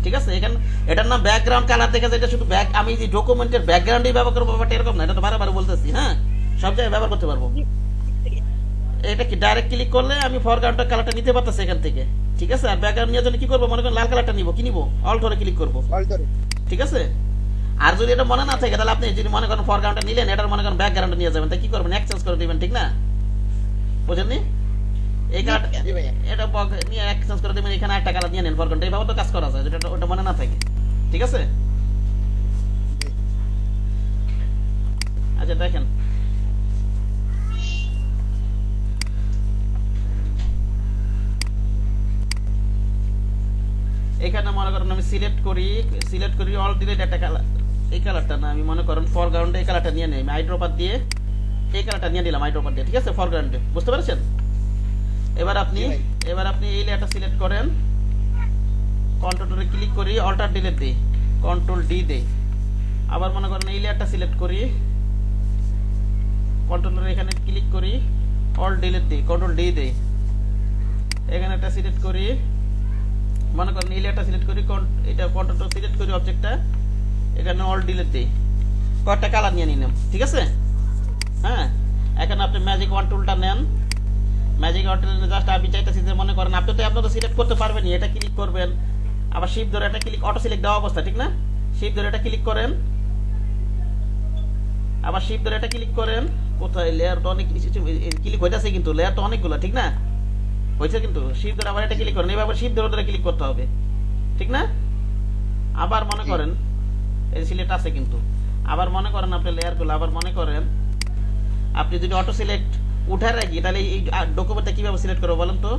ঠিক আছে, এখানে এটার নাম ব্যাকগ্রাউন্ড কালার দেখে যায়, এটা শুধু আমি যে ডকুমেন্টের ব্যাকগ্রাউন্ডেই ব্যবহার করবো ব্যাপারটা এরকম না, এটা তো বারবার বলতেছি, হ্যাঁ সব জায়গায় ব্যবহার করতে পারবো। এটা কি ডাইরেক্ট ক্লিক করলে আমি ফরগ্রাউন্ডের কালারটা নিতে পারতেছি এখান থেকে। ঠিক আছে, আর ব্যাকগ্রাউন্ড নেওয়ার জন্য কি করবো, মনে করেন লাল কালারটা নিব, কি নিব, অল ধরে ক্লিক করবো। অল ধরে ঠিক আছে, আর যদি এটা মনে না থাকে তাহলে আপনি যদি মনে করেন ফরগ্রাউন্ডটা নিলেন, এটার মনে করেন ব্যাকগ্রাউন্ডে নিয়ে যাবেন, তাই কি করবেন, এক্সচেঞ্জ করে দিবেন। ঠিক না, বুঝেননি? এই কালারটা এটা নিয়ে এক্সচেঞ্জ করে দিবেন, এখানে একটা কালার নিয়ে নেন ফরগ্রাউন্ড, এইভাবে তো কাজ করা যায় যদি ওটা মনে না থাকে। ঠিক আছে, আচ্ছা দেখেন এখানে মনে করেন আমি সিলেক্ট করি অল ডিলিট একটা কালার, এই কালারটা না, আমি মনে করেন ফরগ্রাউন্ডে এই কালারটা নিয়ে নেই, আমি আইড্রপার দিয়ে এই কালারটা নিয়ে নিলাম, আইড্রপার দিয়ে। ঠিক আছে, ফরগ্রাউন্ডে, বুঝতে পেরেছেন? এবার আপনি এই লেয়ারটা সিলেক্ট করেন, কন্ট্রোলে ক্লিক করি, অল্টার ডিলিট দিই, কন্ট্রোল ডি দেই। আবার মনে করেন এই লেয়ারটা সিলেক্ট করি, কন্ট্রোলের এখানে ক্লিক করি, অল ডিলিট দিই, কন্ট্রোল ডি দেই। এখানে একটা সিলেক্ট করি, মনে করেন এই লেয়ারটা সিলেক্ট করি, এটা কন্ট্রোল সিলেক্ট করি, অবজেক্টটা এখানে অল ডিলিট দিই, কয়েকটা কালার নিয়ে নিলাম। ঠিক আছে, হ্যাঁ এখন আপনি ম্যাজিক ওয়ান টুলটা নেন, ম্যাজিক ওয়ান টুল জাস্ট আমি চাইতেছি যে মনে করেন আপনি তো সিলেক্ট করতে পারবেন, এটা ক্লিক করবেন, আবার শিফট ধরে এটা ক্লিক, অটো সিলেক্ট দেওয়া অবস্থা, ঠিক না? শিফট ধরে এটা ক্লিক করেন, আবার শিফট ধরে এটা ক্লিক করেন, কোথায় লেয়ার তো অনেক ক্লিক হইতাছে কিন্তু লেয়ার তো অনেকগুলো, ঠিক না? হয়েছে কিন্তু শিফট ধরে আবার এটা ক্লিক করেন, এইভাবে শিফট ধরে ক্লিক করতে হবে, ঠিক না? আবার মনে করেন এই সিলেক্ট আছে কিন্তু, আবার মনে করেন আপনি লেয়ারগুলো আবার মনে করেন আপনি যদি অটো সিলেক্ট উঠায় রাখি তাহলে এই ডকুমেন্টটা কিভাবে সিলেক্ট করবো বলেন তো?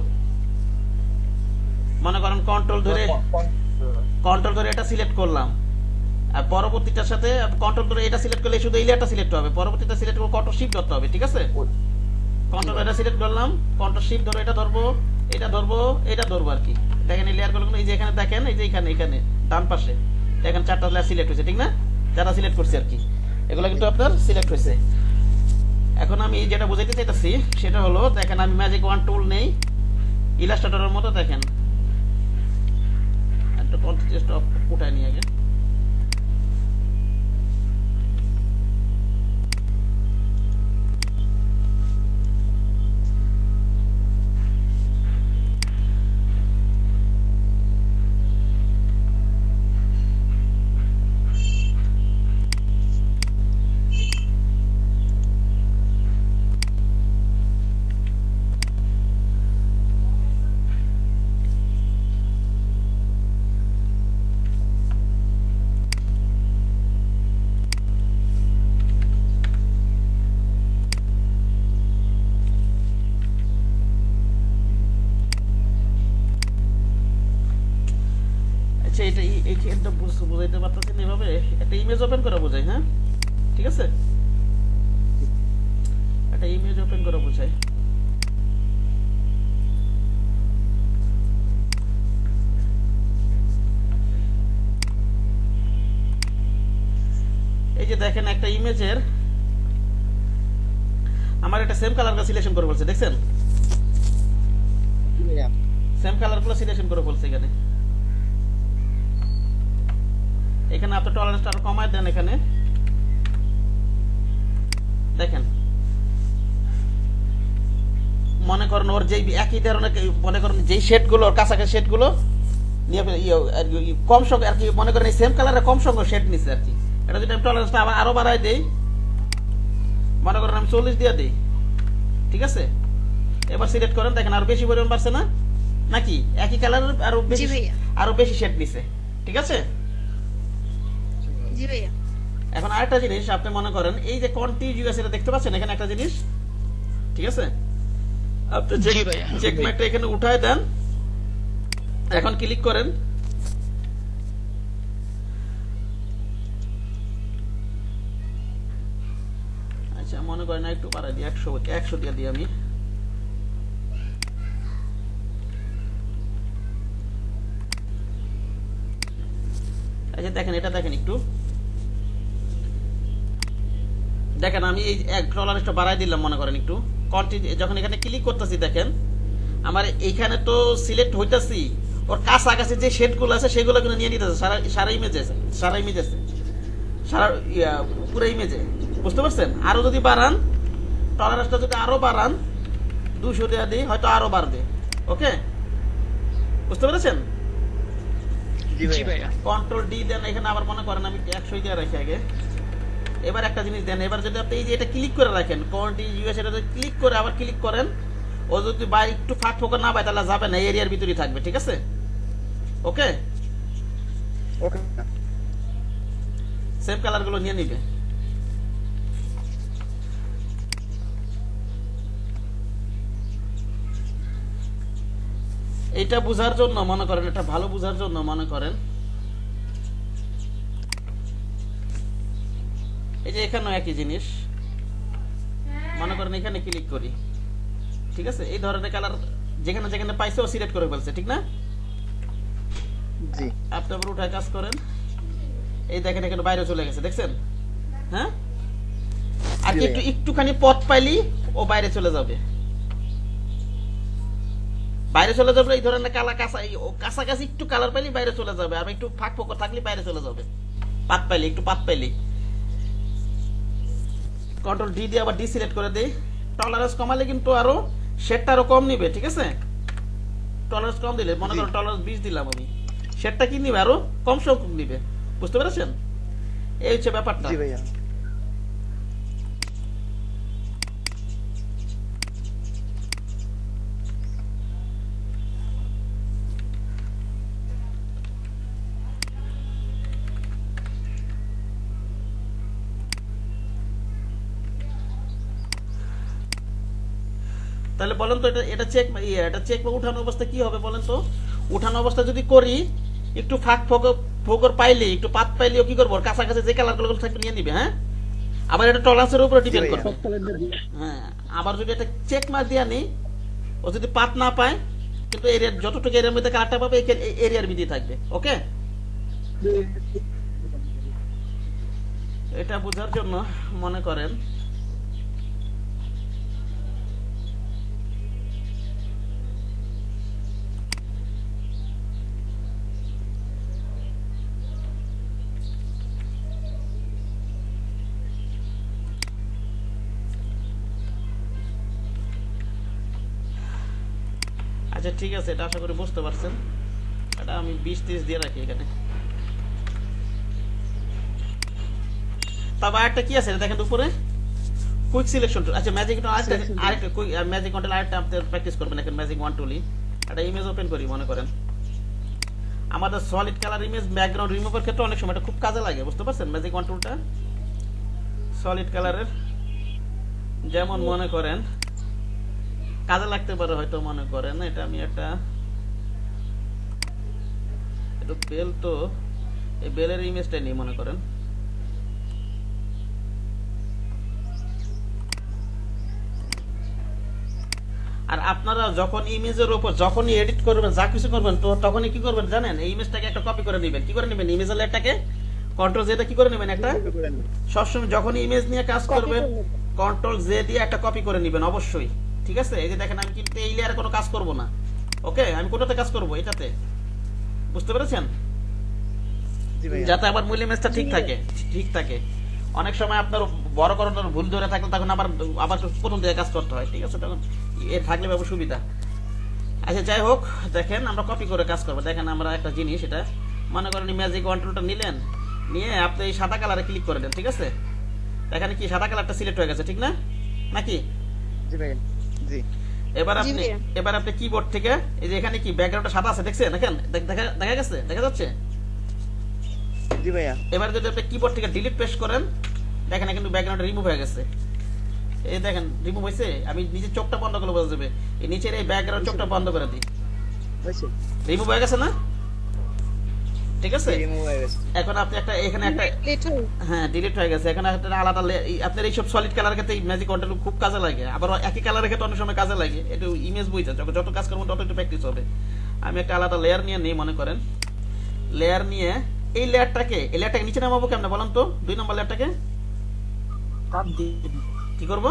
মনে করেন কন্ট্রোল ধরে এটা সিলেক্ট করলাম, আর পরবর্তীটার সাথে কন্ট্রোল ধরে এটা সিলেক্ট করলে শুধু এই লেয়ারটা সিলেক্ট হবে, পরবর্তীটা সিলেক্ট করে কন্ট্রোল শিফট ধরতে হবে, ঠিক আছে? কন্ট্রোল এটা সিলেক্ট করলাম, কন্ট্রোল শিফট ধরে এটা ধরবো, এটা ধরবো, এটা ধরবো আর কি। দেখেন এই লেয়ারগুলো এই যে এখানে দেখেন, এই যে এখানে ডান পাশে দেখেন 4টা লেয়ার সিলেক্ট হয়েছে, ঠিক না? যারা সিলেক্ট করছে আর কি, এগুলো কিন্তু আপনার সিলেক্ট হয়েছে। এখন আমি যেটা বুঝাইতে চাইতেছি সেটা হলো, দেখেন আমি ম্যাজিক 1 টুল নেই, ইলাস্ট্রেটরের মতো দেখেন একটা কন্ট্রাস্ট উঠায় নিয়ে আগে। আচ্ছা, এটা এইখানটা বুঝাইতে পারতেছেন এভাবে, একটা ইমেজ ওপেন করে বোঝাই, হ্যাঁ ঠিক আছে, একটা ইমেজ ওপেন করে বোঝাই। এই যে দেখেন একটা ইমেজের আমার একটা সেম কালার গুলো সিলেকশন করে বলছে, দেখছেন? জি ভাইয়া। সেম কালার গুলো সিলেকশন করে বলছে এখানে। এখানে আপনি টলারেন্সটা আরো কমায় দেন, এখানে দেখেন মনে করেন ওর যেই একই ধরনের মনে করেন যেই শেড গুলো কাছাকাছি শেড গুলো নিয়ে কম সংখ্যক আর কি, মনে করেন এই সেম কালারের কম সংখ্যক শেড নিচ্ছে আর কি। এটা যদি আমি টলারেন্সটা আবার আরো বাড়াই দেই, মনে করেন আমি 40 দিয়ে দিই, ঠিক আছে? এবার সিলেক্ট করেন, দেখেন আরো বেশি পরিমাণ বাড়ছে না নাকি? একই কালারের আরো বেশি শেড নিছে, ঠিক আছে? জি ভাইয়া। এখন আরেকটা জিনিস আপনি মনে করেন এই যে কন্টিনিউয়াস এটা দেখতে পাচ্ছেন এখানে একটা জিনিস, ঠিক আছে? আপনি চেক মার্কটা এখানে উঠায় দেন, এখন ক্লিক করেন, আচ্ছা মনে করেন একটু বাড়াই দিই, 100 দিয়ে দিই আমি। আচ্ছা দেখেন এটা দেখেন একটু দেখেন, আমি এই টলারেন্সটা বাড়াই দিলাম, মনে করেন একটু যখন এখানে ক্লিক করতেছি দেখেন আমার এইখানে তো সিলেক্ট হইতাছি, ওর কাছাকাছি যে শেড গুলো আছে সেগুলো কিন্তু নিয়ে নিতেছে সারা ইমেজে, সারা পুরো ইমেজে, বুঝতে পারছেন? আরো যদি বাড়ান টলারেন্সটা যদি আরো বাড়ান 200 দেওয়া দিই, হয়তো আরো বাড়বে। ওকে, বুঝতে পেরেছেন? জি ভাইয়া। কন্ট্রোল ডি দেন, এখানে আবার মনে করেন আমি 100 দিয়ে রাখি আগে। এবার একটা জিনিস দেন, এবার যদি আপনি এই যে এটা ক্লিক করে রাখেন কন্টিনিউয়াস, এটা যদি ক্লিক করে আবার ক্লিক করেন, ও যদি বাইরে একটু ফাঁক ফোকা না পায় তাহলে যাবে না, এরিয়ার ভিতরেই থাকবে, ঠিক আছে? ওকে, ওকে। সেম কালার গুলো নিয়ে নিবে। এটা বুঝার জন্য মনে করেন, এটা ভালো বুঝার জন্য মনে করেন এই যে এখানেও একই জিনিস, মনে করেন এখানে ক্লিক করি, ঠিক আছে? এই ধরনের কালার যেখানে যেখানে পাইছে ও সিলেক্ট করে ফেলছে, ঠিক না? জি। আপনি আবার উঠায় কাজ করেন, এই দেখেন এখানে বাইরে চলে গেছে, দেখছেন? হ্যাঁ, আর কি একটুখানি পথ পাইলি ও বাইরে চলে যাবে, এই ধরনের কাছাকাছি একটু কালার পাইলি বাইরে চলে যাবে, আর একটু ফাঁক ফোক থাকলে বাইরে চলে যাবে, একটু পাত পাইলি। কন্ট্রোল ডি দিয়ে আবার ডি সিলেক্ট করে দেই, টলারেন্স কমালে কিন্তু আরো শেডটা আরো কম নিবে, ঠিক আছে? টলারেন্স কম দিলে মনে করো টলারেন্স 20 দিলাম আমি, শেডটা কি নিবে আরো কম সংখ্যক নিবে, বুঝতে পেরেছেন? এই হচ্ছে ব্যাপারটা। জি ভাইয়া। তাহলে বলেন তো এটা চেক এটা চেক বা উঠানো অবস্থা কি হবে বলেন তো? উঠানো অবস্থা যদি করি একটু ফাঁক ফোকর পাইলে একটু পাত পাইলেও কি করবো, ওর কাছাকাছি যে কালারগুলো থাকবে নিয়ে নিবে। হ্যাঁ, আবার এটা টলারেন্সের উপরে ডিপেন্ড করবে। হ্যাঁ, আবার যদি এটা চেক মার্ক দিয়া নেই, ও যদি পাত না পায় কিন্তু এরিয়ার যতটুকু এরিয়ার মধ্যে কালারটা পাবে এরিয়ার ভিতরে থাকবে। ওকে, এটা বোঝার জন্য মনে করেন আচ্ছা ঠিক আছে, এটা আশা করি বুঝতে পারছেন। এটা আমি 20-30 দিয়ে রাখি এখানে। তবে আরেকটা কি আছে দেখেন উপরে, কুইক সিলেকশন টুল। আচ্ছা ম্যাজিক টুল আরেকটা কুইক ম্যাজিক কন্ট্রোল আরেকটা আপনি প্র্যাকটিস করবেন এখন। ম্যাজিক 1 টুলই একটা ইমেজ ওপেন করি মনে করেন। আমাদের সলিড কালার ইমেজ ব্যাকগ্রাউন্ড রিমুভের ক্ষেত্রে অনেক সময় এটা খুব কাজে লাগে, বুঝতে পারছেন? ম্যাজিক 1 টুলটা সলিড কালারের যেমন মনে করেন কাজে লাগতে পারে হয়তো। মনে করেন এটা আমি একটা বেল, তো এই বেলের ইমেজটা নিয়ে মনে করেন আর আপনারা যখন ইমেজের উপর যখনই এডিট করবেন যা কিছু করবেন তো তখনই কি করবেন জানেন, এই ইমেজটাকে একটা কপি করে নেবেন। কি করে নেবেন? ইমেজের লেয়ারটাকে কন্ট্রোল জে দিয়ে কি করে নেবেন একটা, সবসময় যখনই ইমেজ নিয়ে কাজ করবেন কন্ট্রোল জে দিয়ে একটা কপি করে নেবেন অবশ্যই। ঠিক আছে, এই যে দেখেন আমি কিন্তু এই লেয়ারে কোনো কাজ করব না। ওকে, আমি কোনটাতে কাজ করব? এটাতে। বুঝতে পেরেছেন? যাতে আমার মূল ইমেজটা ঠিক থাকে। অনেক সময় আপনার বড় করানোর ভুল ধরে থাকলে তখন আবার প্রথম থেকে কাজ করতে হয়। ঠিক আছে, তখন এ থাকলে ব্যাপার সুবিধা। আচ্ছা যাই হোক, দেখেন আমরা কপি করে কাজ করবো। দেখেন আমরা একটা জিনিস, এটা মনে করেন ম্যাজিক কন্ট্রোলটা নিলেন, নিয়ে আপনি এই সাদা কালারে ক্লিক করে দেন। ঠিক আছে, এখানে কি সাদা কালারটা সিলেক্ট হয়ে গেছে, ঠিক না নাকি? জি ভাইয়া, জি। এবার আপনি কিবোর্ড থেকে এই যে এখানে কি ব্যাকগ্রাউন্ডটা সাদা আছে দেখছেন, দেখেন দেখা গেছে, দেখা যাচ্ছে? জি ভাইয়া। এবার যদি আপনি কিবোর্ড থেকে ডিলিট প্রেস করেন দেখেন কিন্তু ব্যাকগ্রাউন্ড রিমুভ হয়ে গেছে। এই দেখেন রিমুভ হয়েছে। আমি নিচে চোখটা বন্ধ করলে বোঝা যাবে। এই নিচের এই ব্যাকগ্রাউন্ড চোখটা বন্ধ করে দিই, রিমুভ হয়ে গেছে না? ঠিক আছে, এখন আপনি একটা এখানে একটা হ্যাঁ ডিলিট হয়ে গেছে। এখন একটা আলাদা আপনার এইসব সলিড কালারের ক্ষেত্রে ম্যাজিক কন্ট্রোল খুব কাজে লাগে। আবার একই কালারের ক্ষেত্রে অনেক সময় কাজে লাগে। এটা ইমেজ বইতে যত কাজ করবেন তত একটু প্র্যাকটিস হবে। আমি একটা আলাদা লেয়ার নিয়ে নিই মনে করেন। লেয়ার নিয়ে এই লেয়ারটাকে নিচে নামাবো কেমন বলেন তো? 2 নম্বর লেয়ারটাকে কি করবো?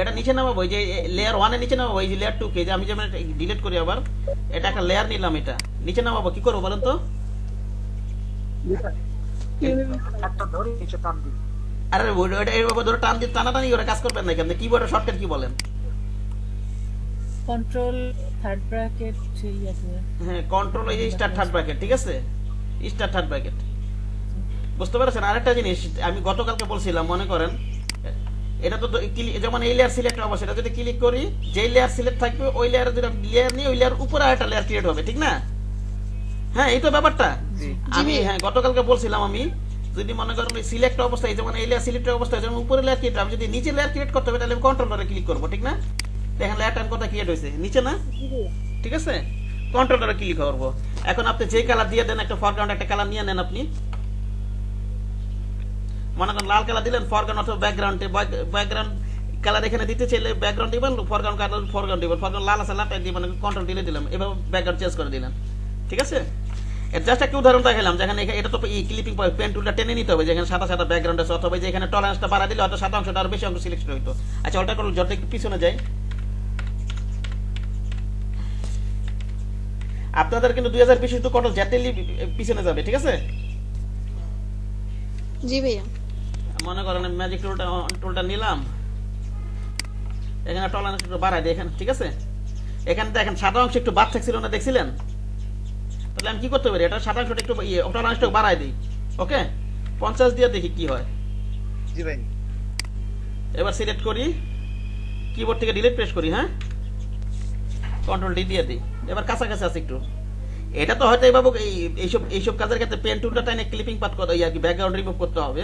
এটা নিচে নামাবো, এই যে লেয়ার 1 এর নিচে নামাবো, এই যে লেয়ার 2 কে যে আমি যেমন ডিলিট করি আবার এটা একটা লেয়ার নিলাম, এটা নিচে নামাবো। কি করবো বলেন তো? আরে ওটা এইভাবে ধরে টান দিয়ে টানাটানি করে কাজ করবেন না। কেমন কিবোর্ডের শর্টকাট কি বলেন? কন্ট্রোল থার্ড ব্র্যাকেট হ্যাঁ, কন্ট্রোল এই যে স্টার থার্ড ব্র্যাকেট। ঠিক আছে, স্টার থার্ড ব্র্যাকেট। বুঝতে পেরেছেন? আরেকটা জিনিস আমি গতকালকে বলছিলাম মনে করেন, এটা তো যেমন এই লেয়ার সিলেক্ট হবে, সেটা যদি ক্লিক করি যেই লেয়ার সিলেক্ট থাকবে ওই লেয়ারে যদি লেয়ার নিয়ে ওই লেয়ার উপরে আরেকটা লেয়ার ক্রিয়েট হবে, ঠিক না? হ্যাঁ, এই তো ব্যাপারটা। আমি হ্যাঁ গতকালকে বলছিলাম আমি যদি মনে করেন ওই সিলেক্ট অবস্থায় যেমন এই লেয়ার সিলেক্ট অবস্থায় যেমন উপরে লেয়ার ক্রিয়েট, আমি যদি নিচে লেয়ার ক্রিয়েট করতে হবে তাহলে আমি কন্ট্রোলারে ক্লিক করবো, ঠিক না? দেখেন লেয়ার টাইম কথা ক্রিয়েট হয়েছে নিচে না? ঠিক আছে, কন্ট্রোলারে ক্লিক করবো। এখন আপনি যে কালার দিয়ে দেন, একটা ফরগ্রাউন্ড একটা কালার নিয়ে নেন। আপনি মনে করেন লাল কালার দিলেন ফরগ্রাউন্ড অথবা ব্যাকগ্রাউন্ডে, ব্যাকগ্রাউন্ড কালার এখানে দিতে চাইলে ব্যাকগ্রাউন্ড দিবেন, ফরগ্রাউন্ড কালার ফরগ্রাউন্ড দিবেন। ফরগ্রাউন্ড লাল আছে লালটা দিয়ে মানে কন্ট্রোল দিলে দিলাম, এভাবে ব্যাকগ্রাউন্ড চেঞ্জ করে দিলেন। ঠিক আছে, এর জাস্ট একটা উদাহরণ দেখালাম। যেখানে এটা তো এই ক্লিপিং পেন টুলটা টেনে নিতে হবে, যেখানে সাদা সাদা ব্যাকগ্রাউন্ড আছে, অথবা যেখানে টলারেন্সটা বাড়া দিলে হয়তো সাদা অংশটা আরো বেশি অংশ সিলেক্ট হইতো। আচ্ছা অল্টার করলে যত একটু পিছনে যায়। আপনাদের কিন্তু 2020 তো কন্ট্রোল জেড পিছনে যাবে, ঠিক আছে? জি ভাইয়া। মনে করেন ম্যাজিক টুলটা নিলাম, এখানে টলারেন্স একটু বাড়াই দিই এখানে, ঠিক আছে? এখানে দেখেন সাদা অংশ একটু বাদ থাকছিল না, দেখছিলেন? তাহলে আমি কি করতে পারি, এটা সাদা অংশটা একটু টলারেন্সটা বাড়াই দিই। ওকে, 50 দিয়ে দেখি কি হয়। জি ভাই। এবার সিলেক্ট করি, কিবোর্ড থেকে ডিলিট প্রেস করি, হ্যাঁ কন্ট্রোল ডি দিয়ে দিই। এবার কাছাকাছি আছে একটু। এটা তো হয়তো এইভাবে এইসব কাজের ক্ষেত্রে পেন টুলটা টাইনে ক্লিপিং পাত করতে আর কি ব্যাকগ্রাউন্ড রিমুভ করতে হবে।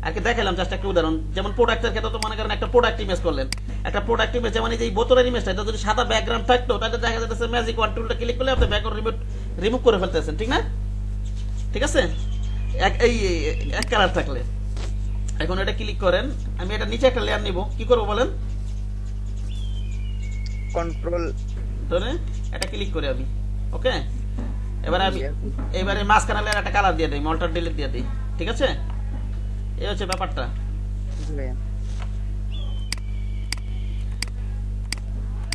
আর কি দেখালাম জাস্ট একটা উদাহরণ। যেমন প্রোডাক্টের ক্ষেত্রে তো মনে করেন একটা প্রোডাক্ট ইমেজ করলেন, একটা প্রোডাক্ট ইমেজ যেমন এই যে এই বোতলের ইমেজটা, এটা যদি সাদা ব্যাকগ্রাউন্ড থাকতো তাহলে দেখা যাচ্ছে ম্যাজিক ওয়ান টুলটা ক্লিক করলে আপনি ব্যাকগ্রাউন্ড রিমুভ করে ফেলতেছেন, ঠিক না? ঠিক আছে, এক কালার থাকলে। এখন এটা ক্লিক করেন, আমি এটা নিচে একটা লেয়ার নিব, কি করবো বলেন? কন্ট্রোল ধরে এটা ক্লিক করে আমি, ওকে। এবারে মাঝখানে লেয়ার একটা কালার দিয়ে দিই, অল্টার ডিলিট দিয়ে দিই, ঠিক আছে? এই হচ্ছে ব্যাপারটা। জি ভাইয়া।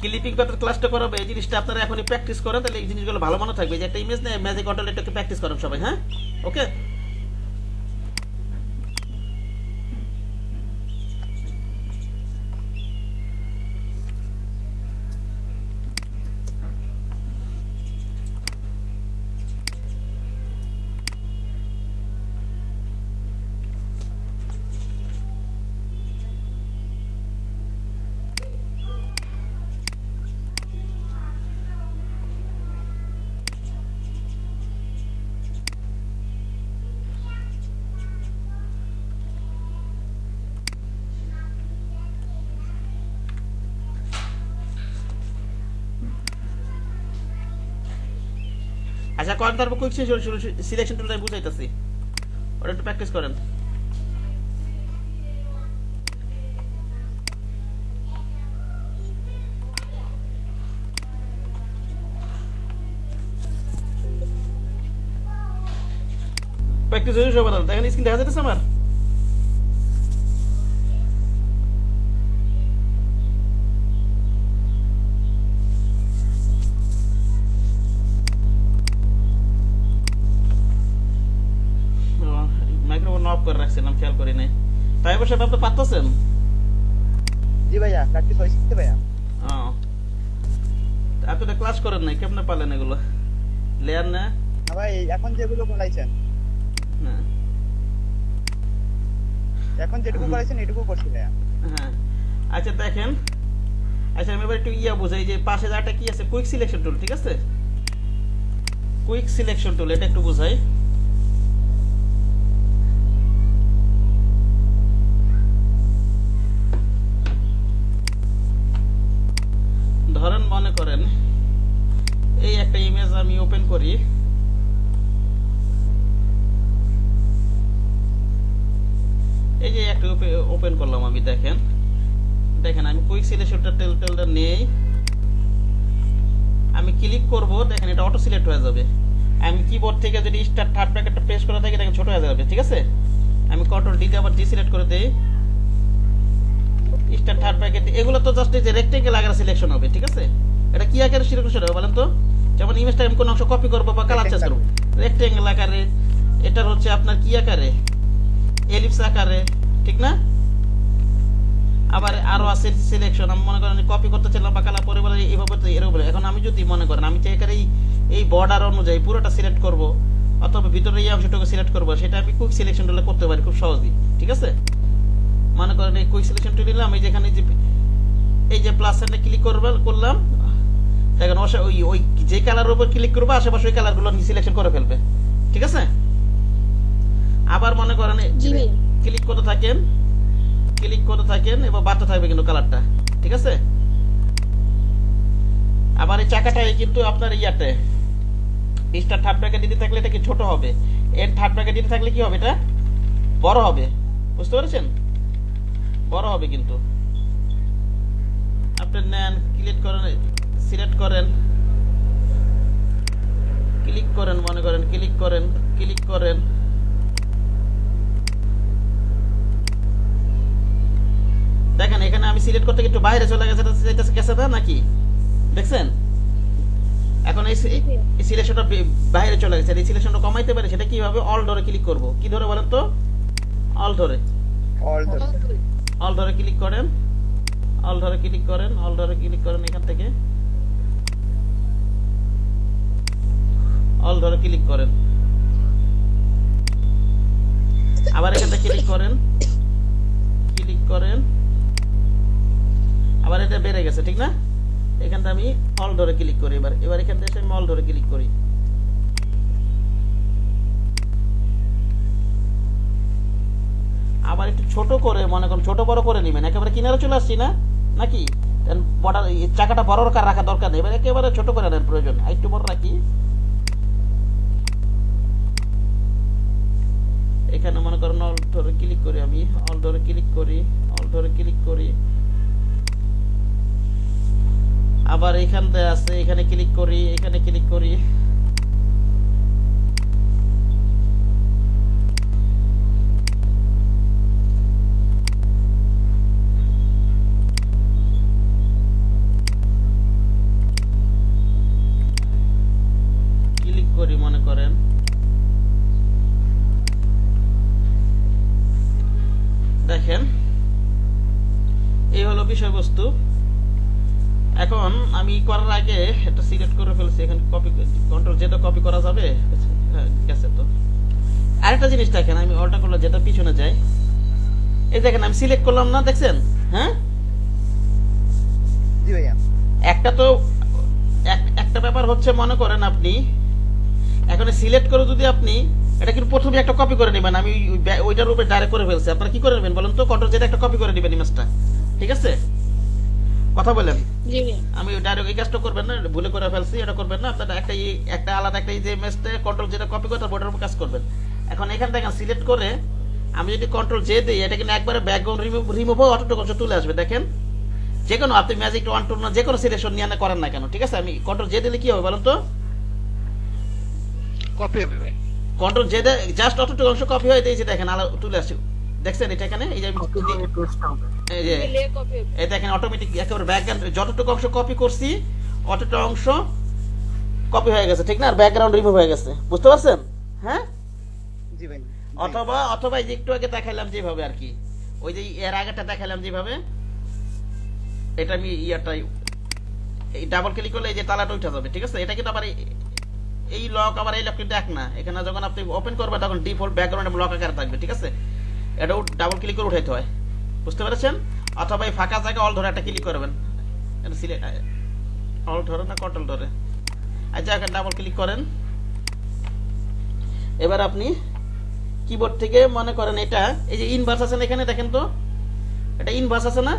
ক্লিপিং প্যাটার্ন ক্লাসটা করাবে, এই জিনিসটা আপনারা এখনই প্র্যাকটিস করেন, তাহলে এই জিনিসগুলো ভালো মনে থাকবে। যে একটা ইমেজ নেই, ম্যাজিক কন্ট্রোল এটাকে প্র্যাকটিস করেন সবাই, হ্যাঁ? ওকে। আচ্ছা করেন, তারপর কুইক সিলেকশন টুলটা বুঝাইতেছি, ওটা একটু প্র্যাকটিস করেন। প্র্যাকটিস হয়ে সবাই দেখেন, স্ক্রিন দেখা যাচ্ছে আমার? মাইক্রোফোন অফ করে রাখছিলাম, খেয়াল করি নাই। তাই বসে আপনি পারতেছেন? জি ভাইয়া, প্র্যাকটিস হয়েছে ভাইয়া। আপনি তো ক্লাস করেন নাই, কেমনে পারলেন এগুলো? লেয়ার না? না ভাই, এখন যেগুলো করাইছেন, হ্যাঁ এখন যেটুকু করাইছেন এটুকু করছি ভাইয়া। হ্যাঁ। আচ্ছা দেখেন, আচ্ছা আমি এবার একটু বুঝাই, যে পাশে একটা কি আছে, কুইক সিলেকশন টুল, ঠিক আছে? কুইক সিলেকশন টুল, এটা একটু বুঝাই। ধরেন মনে করেন এই একটা ইমেজ আমি ওপেন করি, এই যে একটা ওপেন করলাম আমি, দেখেন দেখেন আমি কুইক সিলেকশনটা টেলটা নেই, আমি ক্লিক করব, দেখেন এটা অটো সিলেক্ট হয়ে যাবে। আমি কিবোর্ড থেকে যদি স্টার থার্ড ব্র্যাকেটটা প্রেস করে থাকি, দেখেন ছোট হয়ে যাবে, ঠিক আছে? আমি কন্ট্রোল ডি তে আবার জি সিলেক্ট করে দেই, স্টার থার্ড ব্র্যাকেট, এগুলো তো জাস্ট এই যে রেক্টেঙ্গেল আকারে সিলেকশন হবে, ঠিক আছে? এটা কি আকারে সিলেকশন হবে বলেন তো? যেমন ইমেজটা আমি কোন অংশ কপি করব বা কালার চেঞ্জ করব, রেক্টেঙ্গেল আকারে। এটা হচ্ছে আপনার কি আকারে? এলিপস আকারে, ঠিক না? আবার আরো আছে সিলেকশন, আমি মনে করেন কপি করতে চাইলাম বা কালার পরিবার এইভাবে তো এরকম। এখন আমি যদি মনে করেন আমি চাই এখানে এই বর্ডার অনুযায়ী পুরোটা সিলেক্ট করব, অথবা ভিতরে এই অংশটুকু সিলেক্ট করব, সেটা আমি কুইক সিলেকশন টুলে করতে পারি খুব সহজেই, ঠিক আছে? মনে করেন এই কুইক সিলেকশন টুল নিলাম, এই যেখানে এই যে প্লাস সাইনে ক্লিক করলাম, দেখেন ওই যে কালারের উপর ক্লিক করবো আশেপাশে ওই কালারগুলো সিলেকশন করে ফেলবে, ঠিক আছে? আবার মনে করেন ক্লিক করতে থাকেন, এবার বাড়তে থাকবে কিন্তু কালারটা, ঠিক আছে? আবার এই চাকাটাই কিন্তু আপনার ইয়াতে স্টার থার্ড ব্র্যাকেট দিতে থাকলে এটা কি ছোট হবে, এর থার্ড ব্র্যাকেট দিতে থাকলে কি হবে, এটা বড় হবে, বুঝতে পেরেছেন? বড় হবে কিন্তু। আপনি নেন, ক্লিক করেন, সিলেক্ট করেন, ক্লিক করেন, মনে করেন ক্লিক করেন, দেখেন এখানে আমি সিলেক্ট করতে একটু বাইরে চলে গেছে না নাকি, দেখছেন? এখন এই সিলেকশনটা বাইরে চলে গেছে, এই সিলেকশনটা কমাইতে পারে, সেটা কিভাবে? অল ধরে ক্লিক করব, কি ধরে বলেন তো? অল ধরে ক্লিক করেন, এখান থেকে অল ধরে ক্লিক করেন, আবার এখান থেকে ক্লিক করেন, আবার এটা বেড়ে গেছে, ঠিক না? এখানটা আমি অল ধরে ক্লিক করি, এবার এখান থেকে আমি অল ধরে ক্লিক করি, আবার একটু ছোট করে মনে করুন, ছোট বড় করে নেবেন। একেবারে কিনারে চলে আসছি না নাকি, বর্ডার চাকাটা বড় রাখা দরকার নেই, এবার একেবারে ছোট করে নেন প্রয়োজন, একটু বড় রাখি। এখানে মনে করেন অল্ট ধরে ক্লিক করি, আমি অল্ট ধরে ক্লিক করি, অল্ট ধরে ক্লিক করি, আবার এখানতে আছে, এখানে ক্লিক করি, এখানে ক্লিক করি। ক্লিক করি মনে করেন, দেখেন এই হলো বিষয়বস্তু। এখন আমি করার আগে এটা সিলেক্ট করে ফেলছি, এখানে কপি, কন্ট্রোল যেটা কপি করা যাবে, হ্যাঁ গেছে তো। আরেকটা জিনিস দেখেন, আমি অল্টার করলে যেটা পিছনে যায়, এই দেখেন আমি সিলেক্ট করলাম না, দেখছেন? হ্যাঁ, জি ভাইয়া। একটা তো একটা ব্যাপার হচ্ছে, মনে করেন আপনি এখন সিলেক্ট করে যদি আপনি এটা কিন্তু প্রথমে একটা কপি করে নেবেন, আমি ওইটার উপরে ডাইরেক্ট করে ফেলছি, আপনারা কি করে নেবেন বলেন তো? কন্ট্রোল যেটা একটা কপি করে নেবেন ইমেজটা, ঠিক আছে? কথা বলেন, জি ভাইয়া। আমি ডাইরেক্ট এই কাজটা করবেন না, ভুলে করে ফেলছি, এটা করবেন না। আপনারা একটা আলাদা একটা এই যে ইমেজটা কন্ট্রোল যেটা কপি করে তার বোর্ডের উপর কাজ করবেন। এখন এখান থেকে সিলেক্ট করে আমি যদি কন্ট্রোল জে দিই, এটা কিন্তু একবারে ব্যাকগ্রাউন্ড রিমুভ হয়ে অটোমেটিক চলে আসবে। দেখেন, যে কোনো আপনি ম্যাজিক ওয়ান টু না যে কোনো সিলেকশন নিয়ে করেন না কেন, ঠিক আছে? আমি কন্ট্রোল জে দিলে কি হবে বলেন তো? কপি হবে। কন্ট্রোল জে জাস্ট অটোমেটিক অংশ কপি হয়ে দিয়েছে, দেখেন আলাদা তুলে আসছে, দেখছেন এটা এখানে? এই যে কপি করে পেস্ট হবে। এই যে এই দেখেন অটোমেটিক একেবারে ব্যাকগ্রাউন্ড যতটুকু অংশ কপি করছি অতটুকু অংশ কপি হয়ে গেছে, ঠিক না? আর ব্যাকগ্রাউন্ড রিমুভ হয়ে গেছে, বুঝতে পারছেন? হ্যাঁ, জি ভাই। অথবা এই যে একটু আগে দেখাইলাম যেভাবে আর কি, ওই যে এর আগেটা দেখাইলাম যেভাবে, এটা আমি ইয়ারটাই এই ডাবল ক্লিক করলে এই যে তালাটা উঠে যাবে, ঠিক আছে? এটা কিন্তু আবার এই লক, আবার এই লক কিন্তু এক না, এখানে যখন আপনি ওপেন করবেন তখন ডিফল্ট ব্যাকগ্রাউন্ড এবং লক আকারে থাকবে, ঠিক আছে? এটা ডাবল ক্লিক করে উঠাইতে হয়, বুঝতে পেরেছেন? অথবা এই ফাঁকা জায়গা অল ধরে একটা ক্লিক করবেন, এটা সিলেক্ট অল ধরে না কন্ট্রোল ধরে, আচ্ছা এখানে ডাবল ক্লিক করেন। এবার আপনি কিবোর্ড থেকে মনে করেন এটা এই যে ইনভার্স আছে না, এখানে দেখেন তো এটা ইনভার্স আছে না?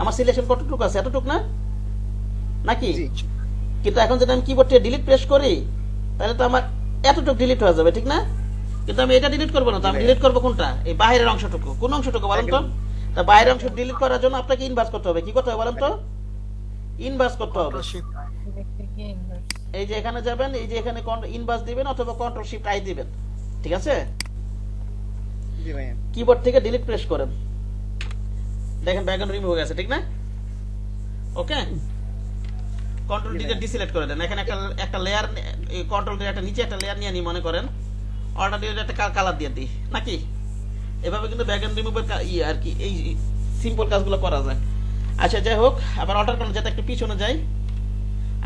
আমার সিলেকশন কতটুকু আছে? এতটুকু না নাকি? জি। কিন্তু এখন যদি আমি কিবোর্ড থেকে ডিলিট প্রেস করি তাহলে তো আমার এতটুকু ডিলিট হয়ে যাবে, ঠিক না? কিন্তু আমি এটা ডিলিট করবো না, তো আমি ডিলিট করবো কোনটা? এই বাইরের অংশটুকু। কোন অংশটুকু বলেন তো? তা বাইরের অংশ ডিলিট করার জন্য আপনাকে ইনভার্স করতে হবে। কি করতে হবে বলেন তো? ইনভার্স করতে হবে। Control shift I. এই যে এখানে যাবেন, এই যে এখানে ইনভার্স দিবেন অথবা কন্ট্রোল শিফট আই দিবেন, ঠিক আছে? জি ভাইয়া। কিবোর্ড থেকে ডিলিট প্রেস করেন, দেখেন ব্যাকগ্রাউন্ড রিমুভ হয়ে গেছে, ঠিক না? ওকে, কন্ট্রোল ডি তে ডিসিলেক্ট করে দেন। এখানে একটা লেয়ার, কন্ট্রোল ডি একটা নিচে একটা লেয়ার নিয়ে নি মনে করেন, অল্টার ডি একটা কালার দিয়ে দিই নাকি? এভাবে কিন্তু ব্যাকগ্রাউন্ড রিমুভের আর কি এই সিম্পল কাজগুলো করা যায়। আচ্ছা যাই হোক, আবার অল্টার করুন যাতে একটু পিছনে যাই।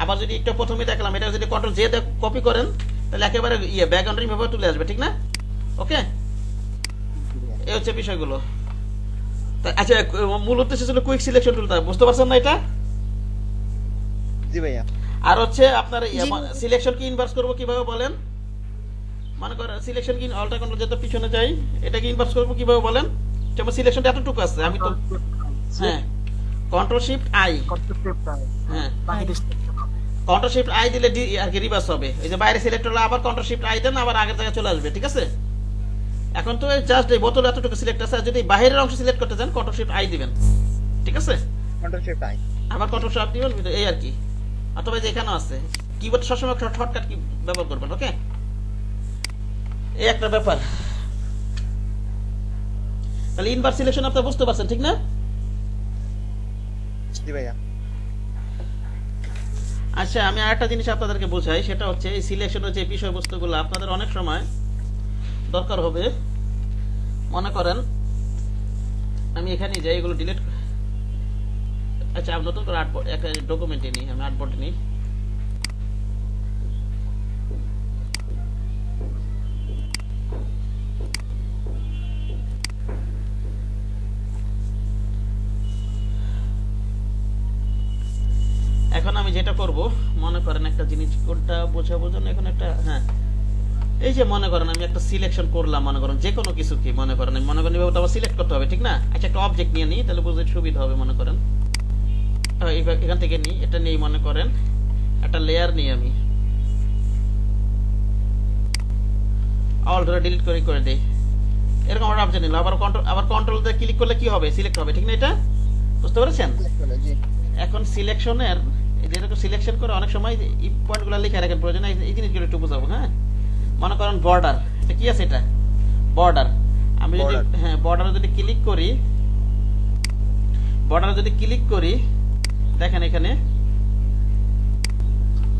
আবার যদি একটু প্রথমে দেখলাম, এটা যদি কন্ট্রোল জে দিয়ে কপি করেন তাহলে একেবারে ব্যাকগ্রাউন্ড রিমুভ তুলে আসবে, ঠিক না? ওকে, এই হচ্ছে বিষয়গুলো। আচ্ছা, মূল উদ্দেশ্য ছিল কুইক সিলেকশন টুলটা, বুঝতে পারছেন না এটা? জি ভাইয়া। আর হচ্ছে আপনার সিলেকশন কি ইনভার্স করবো কিভাবে বলেন? মনে করেন সিলেকশন কি অল্টার কন্ট্রোল যেটা পিছনে যাই, এটা কি ইনভার্স করবো কিভাবে বলেন? যেমন সিলেকশনটা এতটুকু আছে, আমি তো হ্যাঁ control shift I, control shift I. হ্যাঁ বাহিরে সিলেকশন হবে। কন্ট্রোল শিফট আই দিলে আর কি রিভার্স হবে। এই যে বাইরে সিলেক্ট হলো আবার কন্ট্রোল শিফট আই দেন, আবার আগের জায়গায় চলে আসবে, ঠিক আছে? এখন তো জাস্ট এই বোতল এতটুকু সিলেক্ট আছে, যদি বাইরের অংশ সিলেক্ট করতে চান কন্ট্রোল শিফট আই দিবেন, ঠিক আছে? Control shift I. আবার কন্ট্রোল শিফট দিবেন, এই আর কি। অথবা যে এখানেও আছে, কিবোর্ড সবসময় শর্টকাট কি ব্যবহার করবেন, ওকে? এই একটা ব্যাপার। তাহলে ইনভার্স সিলেকশন আপনি বুঝতে পারছেন, ঠিক না? জি ভাইয়া। আচ্ছা, আমি আরেকটা জিনিস আপনাদেরকে বোঝাই, সেটা হচ্ছে এই সিলেকশনের যে বিষয়বস্তুগুলো আপনাদের অনেক সময় দরকার হবে। মনে করেন আমি এখানে যাই, এগুলো ডিলিট, আচ্ছা আমি নতুন করে আর্টবোর্ড একটা ডকুমেন্টে নিই, আমি আর্টবোর্ড নিই। এখন আমি যেটা করব, মনে করেন একটা জিনিস কোনটা বোঝাবো জন্য এখন একটা, হ্যাঁ এই যে মনে করেন আমি একটা সিলেকশন করলাম, মনে করেন যে কোনো কিছু কি মনে করেন এভাবে তো আবার সিলেক্ট করতে হবে, ঠিক না? আচ্ছা একটা অবজেক্ট নিয়ে নিই, তাহলে বুঝতে সুবিধা হবে। মনে করেন এখান থেকে নিই, এটা নিয়ে মনে করেন একটা লেয়ার নিই আমি, অল ধরে ডিলিট করে দেই। এরকম একটা অবজেক্ট নিলাম, আবার কন্ট্রোল দিয়ে ক্লিক করলে কি হবে? সিলেক্ট হবে, ঠিক না? এটা বুঝতে পেরেছেন? জি এখন সিলেকশনের যেরকম সিলেকশন করে অনেক সময় এই পয়েন্টগুলো লিখে রাখেন, প্রয়োজন এই জিনিসগুলো একটু বুঝাবো। হ্যাঁ, মনে করেন বর্ডার, এটা কি আছে? এটা বর্ডার। আমি যদি বর্ডারে যদি ক্লিক করি, দেখেন এখানে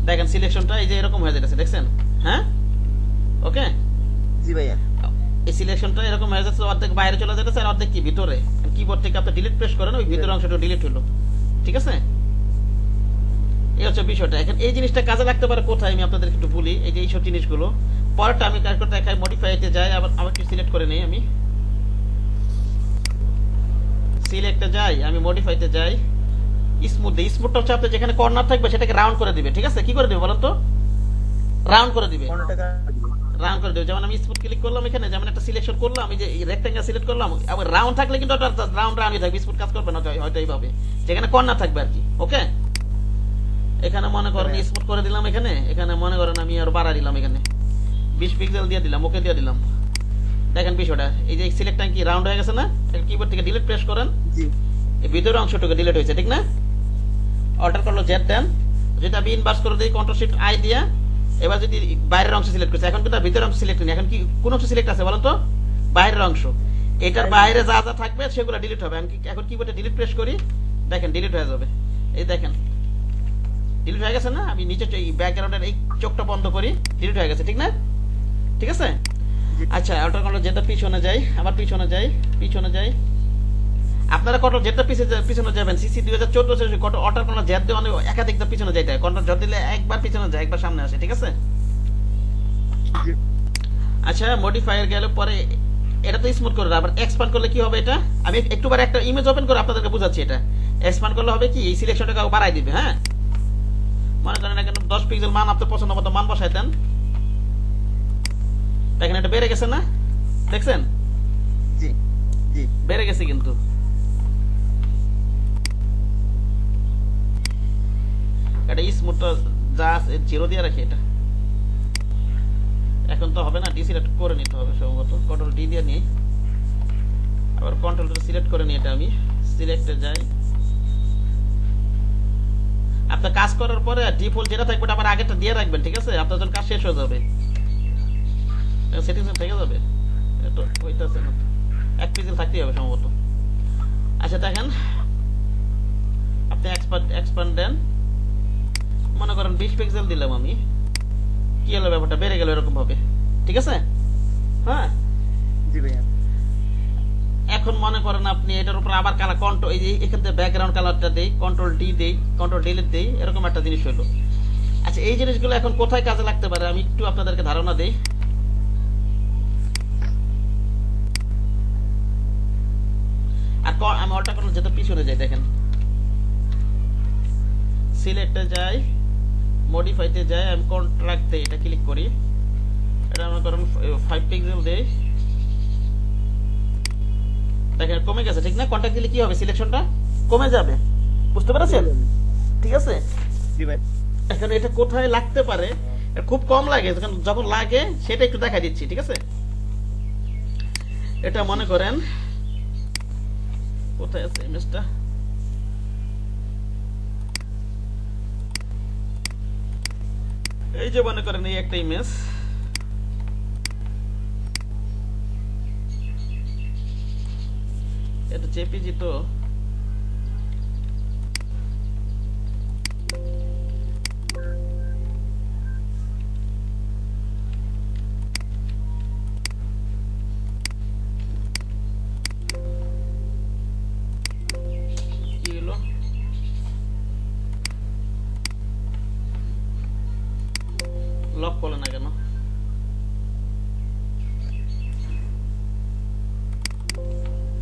দেখেন সিলেকশনটা এই যে এরকম হয়ে যাচ্ছে, দেখছেন? হ্যাঁ, ওকে। জি ভাইয়া। এই সিলেকশনটা এরকম হয়ে যাচ্ছে, অর্ধেক বাইরে চলে যাচ্ছে আর অর্ধেক কি ভিতরে। কিবোর্ড থেকে আপনি ডিলিট প্রেস করেন, ওই ভিতরের অংশটা ডিলিট হলো, ঠিক আছে? এই হচ্ছে বিষয়টা। এখন এই জিনিসটা কাজে লাগতে পারে কোথায় আমি আপনাদের একটু বলি। এই যে এইসব জিনিসগুলো পরেরটা আমি কাজ করতে দেখাই, মডিফাইতে যাই, আবার কি সিলেক্ট করে নেই, আমি সিলেক্টে যাই, আমি মডিফাইতে যাই, স্মুথটা হচ্ছে আপনার যেখানে কর্নার থাকবে সেটাকে রাউন্ড করে দিবে, ঠিক আছে? কি করে দিবে বলেন তো? রাউন্ড করে দিবে, রাউন্ড করে দিবে। যেমন আমি স্মুথ ক্লিক করলাম এখানে, যেমন একটা সিলেকশন করলাম, এই যে রেক্ট্যাঙ্গেল সিলেক্ট করলাম, আবার রাউন্ড থাকলে কিন্তু রাউন্ডই থাকবে, স্মুথ কাজ করবে না হয়তো এইভাবে, যেখানে কর্নার থাকবে আর কি। ওকে, এখানে মনে করেন স্মুথ করে দিলাম, এখানে মনে করেন আমি আর বাড়া দিলাম, এখানে 20 পিক্সেল দিয়ে দিলাম, ওকে দিয়ে দিলাম। দেখেন বিষয়টা, এই যে সিলেক্ট কি রাউন্ড হয়ে গেছে না? কিবোর্ড থেকে ডিলিট প্রেস করেন, এই ভিতরের অংশটুকু ডিলিট হয়েছে, ঠিক না? অল্টার করলো জেড দেন, যদি আমি ইনভার্স করে দিই কন্ট্রোল শিফট আই দিয়া, এবার যদি বাইরের অংশ সিলেক্ট করছে, এখন কিন্তু ভিতরের অংশ সিলেক্ট নেই, এখন কি কোন অংশ সিলেক্ট আছে বলেন তো? বাইরের অংশ। এটার বাইরে যা যা থাকবে সেগুলো ডিলিট হবে। এখন কিবোর্ডে ডিলিট প্রেস করি, দেখেন ডিলিট হয়ে যাবে। এই দেখেন ডিলিট হয়ে গেছে না? আমি নিচে এই ব্যাকগ্রাউন্ডের এই চোখটা বন্ধ করি, ডিলিট হয়ে গেছে, ঠিক না? ঠিক আছে। আচ্ছা, অল্টার কন্ট্রোল জেড পিছনে যাই, আবার পিছনে যাই। আপনারা কন্ট্রোল জেড পিছনে যাবেন, সিসি 2014 অল্টার কন্ট্রোল জেড দিয়ে অনেক একাধিক পিছনে যাইতে হয়। কন্ট্রোল জেড দিলে একবার পিছনে যায়, একবার সামনে আসে, ঠিক আছে? আচ্ছা, মডিফায়ার গেল পরে এটা তো স্মুথ করে, আবার এক্সপ্যান্ড করলে কি হবে? এটা আমি একটুবার একটা ইমেজ ওপেন করে আপনাদেরকে বুঝাচ্ছি। এটা এক্সপ্যান্ড করলে হবে কি, এই সিলেকশনটাকে বাড়াই দিবে। হ্যাঁ, মনে করেন এখানে 10 পিক্সেল মান আপনার পছন্দ মতো মান বসাই দেন, দেখেন এটা বেড়ে গেছে না? দেখছেন? জি জি বেড়ে গেছে কিন্তু। এটা স্মুথটা যা জিরো দিয়ে রাখি, এটা এখন তো হবে না, ডিসিলেক্ট করে নিতে হবে সম্ভবত। কন্ট্রোল ডি দিয়ে নিই, আবার কন্ট্রোল সিলেক্ট করে নিই, এটা আমি সিলেক্টে যাই। আপনার কাজ করার পরে ডিফল্ট যেটা থাকবে আবার আগেরটা দিয়ে রাখবেন, ঠিক আছে? আপনার যখন কাজ শেষ হয়ে যাবে সেটিংস থেকে যাবে, এটা হইতাছে না, 1 পিক্সেল থাকতেই হবে সম্ভবত। আচ্ছা দেখেন, আপনি এক্সপ্যান্ড দেন, মনে করেন 20 পিক্সেল দিলাম আমি, কি হলো ব্যাপারটা? বেড়ে গেল এরকম ভাবে, ঠিক আছে? হ্যাঁ, জি ভাইয়া। এখন মনে করেন আপনি এটার উপর আবার কালার কন্ট্রোল, এই যে এখান থেকে ব্যাকগ্রাউন্ড কালারটা দেই, কন্ট্রোল ডি দেই, কন্ট্রোল ডিলিট দেই, এরকম একটা জিনিস হলো। আচ্ছা, এই জিনিসগুলো এখন কোথায় কাজে লাগতে পারে আমি একটু আপনাদেরকে ধারণা দেই। আর আমি অল্টার কন্ট্রোল যেটা পিছনে যাই, দেখেন সিলেক্টে যাই, মডিফাইতে যাই, আমি কন্ট্রাক্ট দেই, এটা ক্লিক করি, এটা মনে করেন 5 পিক্সেল দেই, দেখেন কমে গেছে, ঠিক না? কন্ট্রাক্ট দিলে কি হবে? সিলেকশনটা কমে যাবে, বুঝতে পেরেছেন? ঠিক আছে। জি ভাই। এখন এটা কোথায় লাগতে পারে? খুব কম লাগে, যখন লাগে সেটা একটু দেখা দিচ্ছি, ঠিক আছে? এটা মনে করেন কোথায় আছে ইমেজটা, এই যে মনে করেন এই একটা ইমেজ, এটা জেপিজি তো, কি হলো? লক করলে না কেন?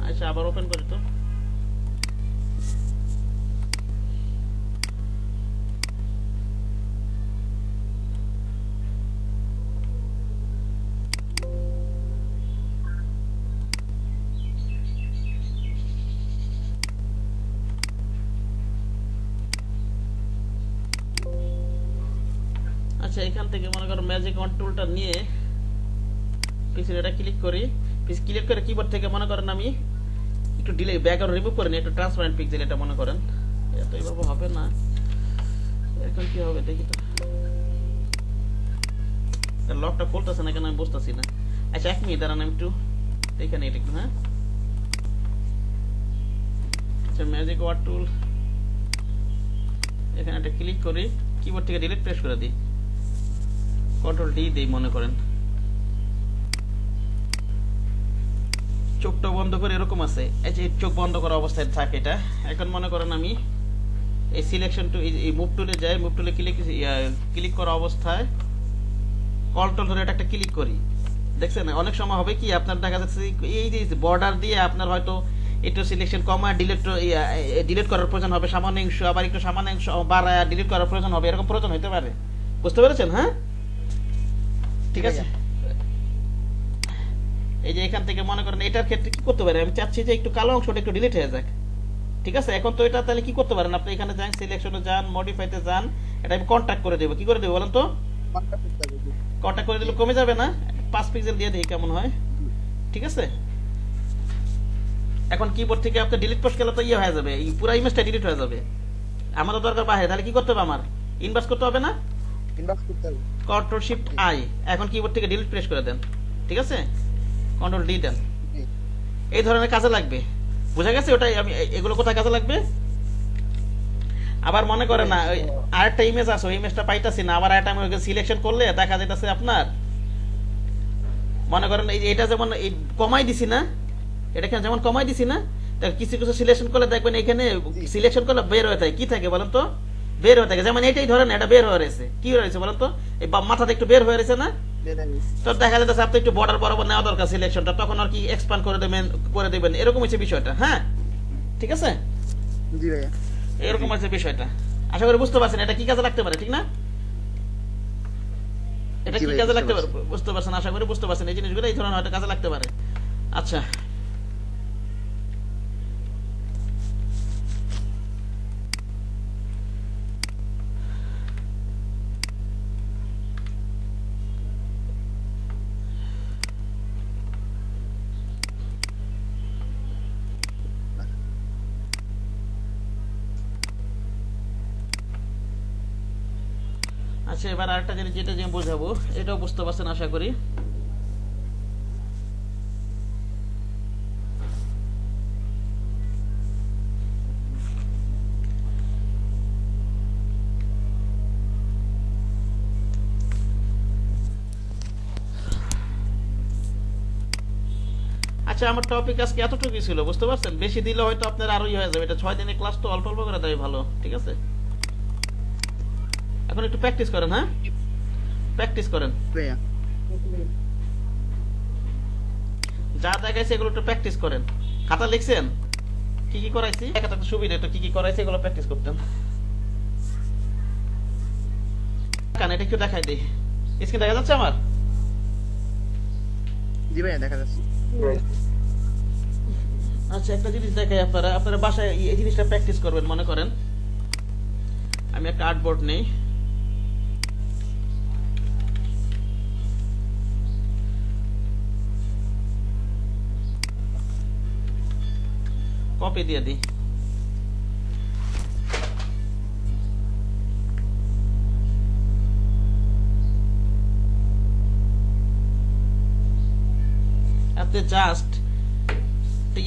আচ্ছা, আবার ওপেন করি তো। এখান থেকে মনে করো ম্যাজিক ওয়ান টুলটা নিয়ে পিছনে এটা ক্লিক করি, ক্লিক করে কিবোর্ড থেকে মনে করেন আমি একটু ডিলে ব্যাকগ্রাউন্ড রিমুভ করে নিই, একটু ট্রান্সপারেন্ট পিক্সেল এটা মনে করেন, এত এইভাবে হবে না, এখন কি হবে দেখি তো, লকটা খুলতেছে না কেন আমি বুঝতেছি না। আচ্ছা 1 মিনিট দাঁড়ান, আমি একটু এখানে এটা একটু, হ্যাঁ আচ্ছা ম্যাজিক ওয়ার্ড টুল এখানে একটা ক্লিক করি, কিবোর্ড থেকে ডিলিট প্রেস করে দিই, কন্ট্রোল ডি দিই মনে করেন, চোখটা বন্ধ করে এরকম আছে, এই যে চোখ বন্ধ করা অবস্থায় থাকে এটা। এখন মনে করেন আমি এই সিলেকশন টু এই মুভ টুলে যাই, মুভ টুলে ক্লিক করা অবস্থায় কন্ট্রোল ধরে এটা একটা ক্লিক করি, দেখছেন অনেক সময় হবে কি আপনার দেখা যাচ্ছে এই যে বর্ডার দিয়ে আপনার হয়তো একটু সিলেকশন কমা ডিলিট করার প্রয়োজন হবে সামান্য অংশ, আবার একটু সামান্য অংশ বাড়ায় ডিলিট করার প্রয়োজন হবে, এরকম প্রয়োজন হতে পারে, বুঝতে পেরেছেন? হ্যাঁ ঠিক আছে। এই যে এখান থেকে মনে করেন এটার ক্ষেত্রে কি করতে পারে, আমি চাচ্ছি যে একটু কালো অংশটা একটু ডিলিট হয়ে যাক, ঠিক আছে। এখন তো এটা তাহলে কি করতে পারেন আপনি, এখানে যান সিলেকশনে যান, মডিফাইতে যান, এটা আমি কন্ট্যাক্ট করে দেবো, কি করে দেবো বলেন তো? কন্ট্যাক্ট করে দিলে কমে যাবে না, 5 পিক্সেল দিয়ে দেখি কেমন হয়, ঠিক আছে। এখন কিবোর্ড থেকে আপনি ডিলিট পোস্ট করলে তো ইয়ে হয়ে যাবে, এই পুরো ইমেজটা ডিলিট হয়ে যাবে, আমাদের দরকার বাইরে, তাহলে কি করতে হবে আমার ইনভার্স করতে হবে না, কন্ট্রোল শিফট আই, এখন কিবোর্ড থেকে ডিলিট প্রেস করে দেন, ঠিক আছে, কন্ট্রোল ডি দেন, এই ধরনের কাজে লাগবে, বুঝা গেছে? ওটাই আমি এগুলো কোথায় কাজে লাগবে। আবার মনে করে না ওই আরেকটা ইমেজ আছে, ওই ইমেজটা পাইতাছি না, আবার আরেকটা আমি সিলেকশন করলে দেখা যাইতাছে আপনার মনে করেন এই যে এটা যেমন এই কমাই দিছি না, এটা যেমন কমাই দিছি না, কিছু কিছু সিলেকশন করলে দেখবেন এখানে সিলেকশন করলে বের হয়ে থাকে, কি থাকে বলেন তো? বের হয়ে থাকে, যেমন এটাই ধরেন এটা বের হয়ে রয়েছে, কি রয়েছে বলেন তো? এই মাথাটা একটু বের হয়ে রয়েছে না, তো দেখা যাচ্ছে আপনি একটু বর্ডার বরাবর নেওয়া দরকার সিলেকশনটা, তখন আর কি এক্সপ্যান্ড করে দেবেন, এরকম হচ্ছে বিষয়টা। হ্যাঁ ঠিক আছে, জি ভাইয়া, এরকম হচ্ছে বিষয়টা, আশা করি বুঝতে পারছেন এটা কি কাজে লাগতে পারে, ঠিক না? এটা জি কি ভাই, কাজে বুঝতে লাগতে পারে, বুঝতে পারছেন? আশা করি বুঝতে পারছেন এই জিনিসগুলো এই ধরনের হয়তো কাজে লাগতে পারে। আচ্ছা আচ্ছা এবার আরেকটা জিনিস যেটা যে বোঝাবো, এটাও বুঝতে পারছেন আশা করি। আচ্ছা আমার টপিক আজকে এতটুকুই ছিল, বুঝতে পারছেন? বেশি দিলে হয়তো আপনার আরোই হয়ে যাবে, এটা 6 দিনের ক্লাস তো অল্প অল্প করে দেয় ভালো, ঠিক আছে। এখন একটু প্র্যাকটিস করেন, হ্যাঁ প্র্যাকটিস করেন, ভাইয়া যা দেখাইছে এগুলো একটু প্র্যাকটিস করেন। খাতা লিখছেন কি কি করাইছি, একটা সুবিধা একটু কি কি করাইছে এগুলো প্র্যাকটিস করতেন। কারণ এটা একটু দেখাই দিই, স্ক্রিন দেখা যাচ্ছে আমার? জি ভাইয়া দেখা যাচ্ছে। আচ্ছা একটা জিনিস দেখাই, আপনারা বাসায় এই জিনিসটা প্র্যাকটিস করবেন। মনে করেন আমি একটা আর্টবোর্ড নেই, কপি দিয়ে দিই, আপনি জাস্ট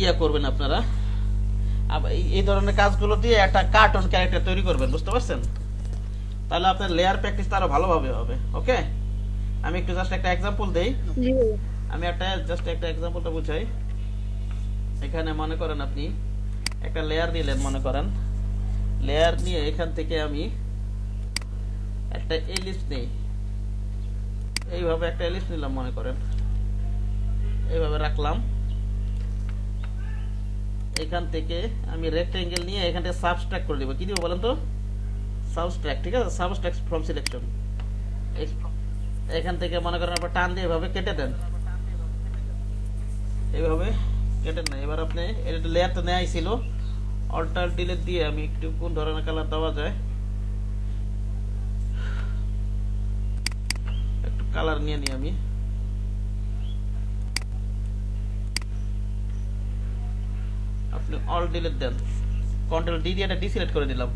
ইয়া করবেন আপনারা এই ধরনের কাজগুলো দিয়ে একটা কার্টুন ক্যারেক্টার তৈরি করবেন, বুঝতে পারছেন? তাহলে আপনার লেয়ার প্র্যাকটিস আরো ভালোভাবে হবে। ওকে আমি একটু জাস্ট একটা এক্সাম্পল দেই, আমি একটা জাস্ট একটা এক্সাম্পলটা বুঝাই। এখানে মনে করেন আপনি একটা লেয়ার নিলেন, মনে করেন লেয়ার নিয়ে এখান থেকে আমি একটা এলিপস নেই, এইভাবে একটা এলিপস নিলাম, মনে করেন এইভাবে রাখলাম, এখান থেকে আমি রেক্টেঙ্গেল নিয়ে এখান থেকে সাবস্ট্রাক্ট করে দিব, কি দিব বলেন তো? সাবস্ট্রাক্ট, ঠিক আছে, সাবস্ট্রাক্ট ফ্রম সিলেকশন। এখান থেকে মনে করেন আপনার টান দিয়ে এভাবে কেটে দেন, এইভাবে কেটে নেন। এবার আপনি এটা লেয়ার তো নেওয়াই ছিল, অল্টার ডিলিট দিয়ে আমি একটু কোন ধরনের কালার দেওয়া যায় কালার নিয়ে নিই আমি। আপনি অল ডিলিট দেন, কন্ট্রোল ডি দিয়ে এটা ডিসিলেক্ট করে দিলাম।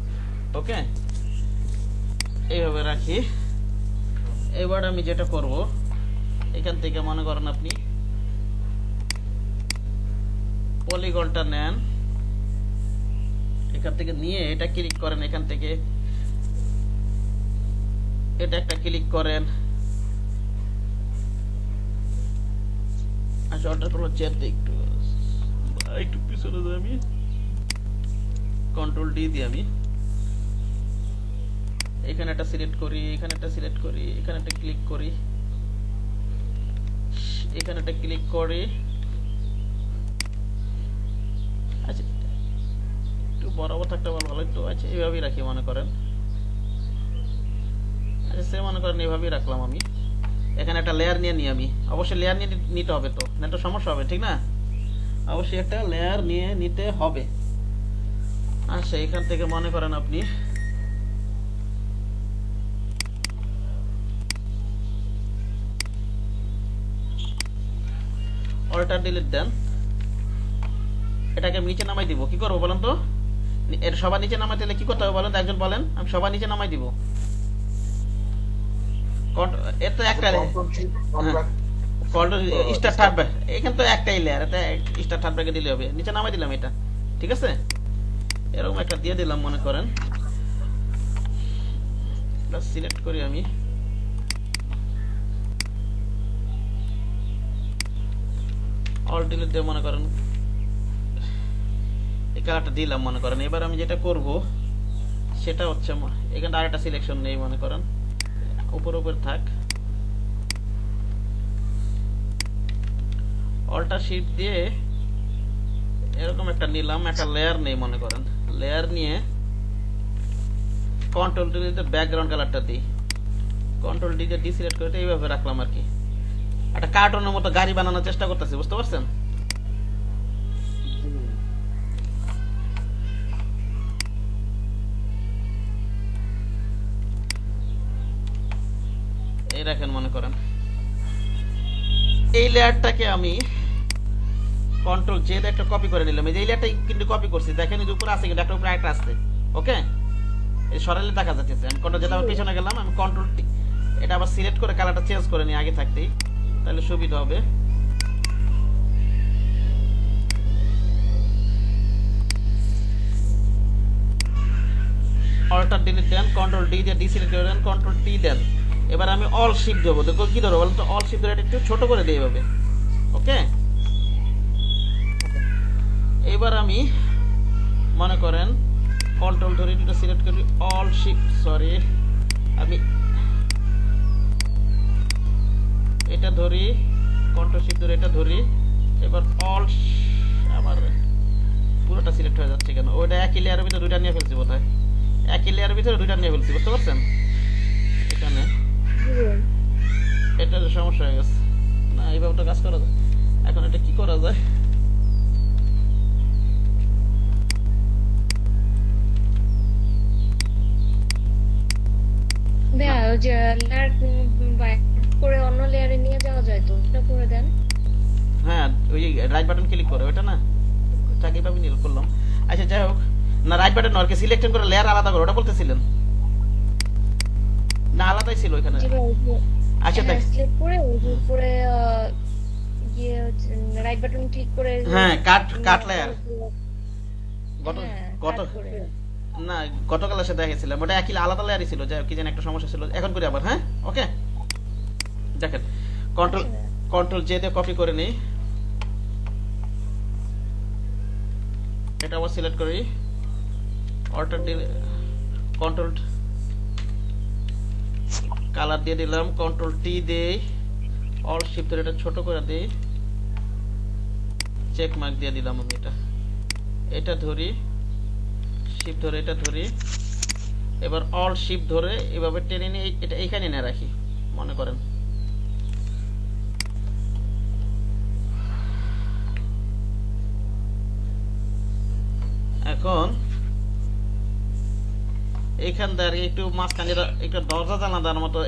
ওকে, এইভাবে রাখি। এবার আমি যেটা করব, এখান থেকে মনে করেন আপনি পলিগনটা নেন, এখান থেকে নিয়ে এটা ক্লিক করেন, এখান থেকে এটা একটা ক্লিক করেন। আচ্ছা, অর্ডার করবো চেয়ার একটু পিছনে যাই আমি, কন্ট্রোল ডি দিয়ে আমি এখানে একটা সিলেক্ট করি, এখানে একটা সিলেক্ট করি, এখানে একটা ক্লিক করি, এখানে একটা ক্লিক করি। আচ্ছা, একটু বরাবর থাকতে ভালো, একটু আচ্ছা এইভাবেই রাখি মনে করেন। আচ্ছা, সে মনে করেন এইভাবেই রাখলাম আমি। এখানে একটা লেয়ার নিয়ে নিই আমি, অবশ্যই লেয়ার নিয়ে নিতে হবে, তো না তো সমস্যা হবে, ঠিক না? অবশ্যই একটা লেয়ার নিয়ে নিতে হবে। আচ্ছা, এখান থেকে মনে করেন আপনি অল্টার ডিলিট দেন, এটাকে আমি নিচে নামাই দিব। কি করবো বলেন তো? এর সবার নিচে নামাই দিলে কি করতে হবে বলেন তো? একজন বলেন। আমি সবার নিচে নামাই দিব। এর তো একটা স্টার থার্ড ব্যাক, এখানে তো একটাই লেয়ার, এটা স্টার থার্ড ব্যাকে দিলে হবে। নিচে নামাই দিলাম এটা, ঠিক আছে? এরকম একটা দিয়ে দিলাম মনে করেন। সিলেক্ট করি আমি, অল ডিলিট দিয়ে মনে করেন এই কালারটা দিলাম মনে করেন। এবার আমি যেটা করব সেটা হচ্ছে, এখানে আরেকটা সিলেকশন নেই মনে করেন, উপর উপর থাক, অল্টার শিফট দিয়ে এরকম একটা নিলাম, একটা লেয়ার নেই মনে করেন। লেয়ার নিয়ে কন্ট্রোল ডি দিয়ে ব্যাকগ্রাউন্ড কালারটা দিই, কন্ট্রোল ডি দিয়ে ডিসিলেক্ট করে এইভাবে রাখলাম আর কি। একটা কার্টুনের মতো গাড়ি বানানোর চেষ্টা করতেছি, বুঝতে পারছেন? এই রাখেন মনে করেন। এই লেয়ারটাকে আমি কন্ট্রোল জে দিয়ে একটা কপি করে নিলাম। এই যে এই লেয়ারটা কিন্তু কপি করছি, দেখেন এই যে উপরে আছে, কিন্তু একটা উপরে একটা আছে। ওকে, এই সরালে দেখা যাচ্ছে। আমি কন্ট্রোল যেটা পিছনে গেলাম, আমি কন্ট্রোল এটা আবার সিলেক্ট করে কালারটা চেঞ্জ করে নিই আগে থাকতেই, তাহলে সুবিধা হবে। অল্টার ডিলিট দেন, কন্ট্রোল ডি দিয়ে ডিসিলেক্ট করে দেন, কন্ট্রোল টি দেন। এবার আমি অল শিফট দেবো। দেখো কি ধরো বলেন তো? অল শিফট ধরে একটু ছোট করে দিই এভাবে। ওকে, এবার আমি মনে করেন কন্ট্রোল ধরে এটা সিলেক্ট করি, অল শিফট, সরি আমি এটা ধরি, কন্ট্রোল শিফট ধরে এটা ধরি। এবার অল, আমার পুরোটা সিলেক্ট হয়ে যাচ্ছে কেন? ওইটা একই লেয়ারের ভিতরে দুইটা নিয়ে ফেলছি বোধহয়, একই লেয়ারের ভিতরে দুইটা নিয়ে ফেলছি, বুঝতে পারছেন? এখানে এটা সমস্যা হয়ে গেছে না, এইভাবে তো কাজ করা যায়। এখন এটা কি করা যায়? করে অন্য লেয়ারে নিয়ে যাওয়া যায়, তো ওটা করে দেন। হ্যাঁ, ওই রাইট বাটন ক্লিক করে ওটা না, ওটাকে এইভাবে নীল করলাম। আচ্ছা, যাই হোক, না রাইট বাটন নয়, সিলেক্ট করে লেয়ার আলাদা করে, ওটা বলতেছিলেন না? আলাদাই ছিল ওইখানে। আচ্ছা, দেখ, সিলেক্ট করে ওই যে উপরে গিয়ে রাইট বাটন ক্লিক করে, হ্যাঁ, কাট লেয়ার। কত না, গতকাল এসে দেখেছিলাম, ওটা একই আলাদা লেয়ারই ছিল, যাই হোক, কি যেন একটা সমস্যা ছিল। এখন করি আবার। হ্যাঁ, ওকে, দেখেন কন্ট্রোল জে দিয়ে কপি করে নিই, এটা আবার সিলেক্ট করি, অল্টার কন্ট্রোল কালার দিয়ে দিলাম, কন্ট্রোল টি দেই, অল শিফট ধরে এটা ছোট করে দিই, চেক মার্ক দিয়ে দিলাম আমি। এটা ধরি, শিফট ধরে এটা ধরি। এবার অল শিফট ধরে এভাবে টেনে নিয়ে এটা এইখানে এনে রাখি মনে করেন। এখন এইখান থেকে একটু মাঝখানে একটু দরজা জানালার মতো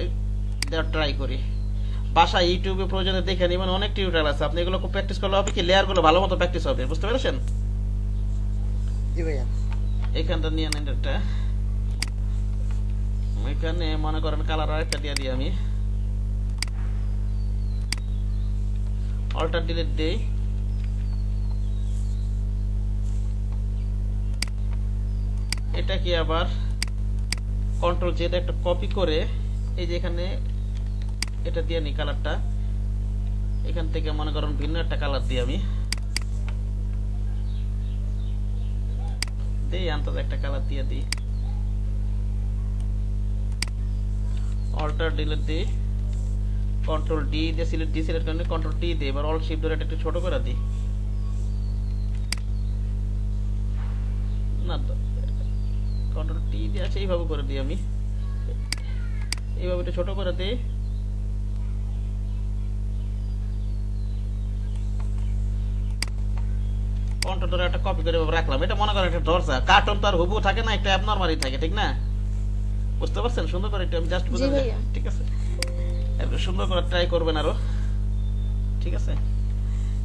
দেওয়ার ট্রাই করি। বাসা ইউটিউবে প্রয়োজনে দেখে নিবেন, অনেক টিউটোরিয়াল আছে, আপনি এগুলো খুব প্র্যাকটিস করলে হবে কি লেয়ার গুলো ভালো মতো প্র্যাকটিস হবে, বুঝতে পেরেছেন? জি ভাইয়া। এইখানটা নিয়ে নেন একটা, এখানে মনে করেন কালার আরেকটা দিয়ে দিই আমি, অল্টার ডিলিট দেই, এটা কি আবার কন্ট্রোল জেড একটা কপি করে এই যে এখানে এটা দিয়ে নি কালারটা, এখান থেকে মনে করেন ভিন্ন একটা কালার দিই আমি, দেই আন্তত একটা কালার দিয়ে দিই, অল্টার ডিলিট দিই, কন্ট্রোল ডি দিয়ে সিলেক্ট করে কন্ট্রোল টি দিই, এবার অল শিফট ধরে এটা একটু ছোট করে দিই, না কন্ট্রোল টি দিয়ে আছে এইভাবে করে দিই আমি, এইভাবে একটু ছোট করে দিই, কন্ট্রোল ধরে একটা কপি করে রাখলাম, এটা মনে করেন একটা দরজা, কার্টুন তো আর হুবহু থাকে না, একটা অ্যাবনরমালি থাকে, ঠিক না? বুঝতে পারছেন? সুন্দর করে একটু আমি জাস্ট বুঝে, ঠিক আছে, একটু সুন্দর করে ট্রাই করবেন আরো, ঠিক আছে?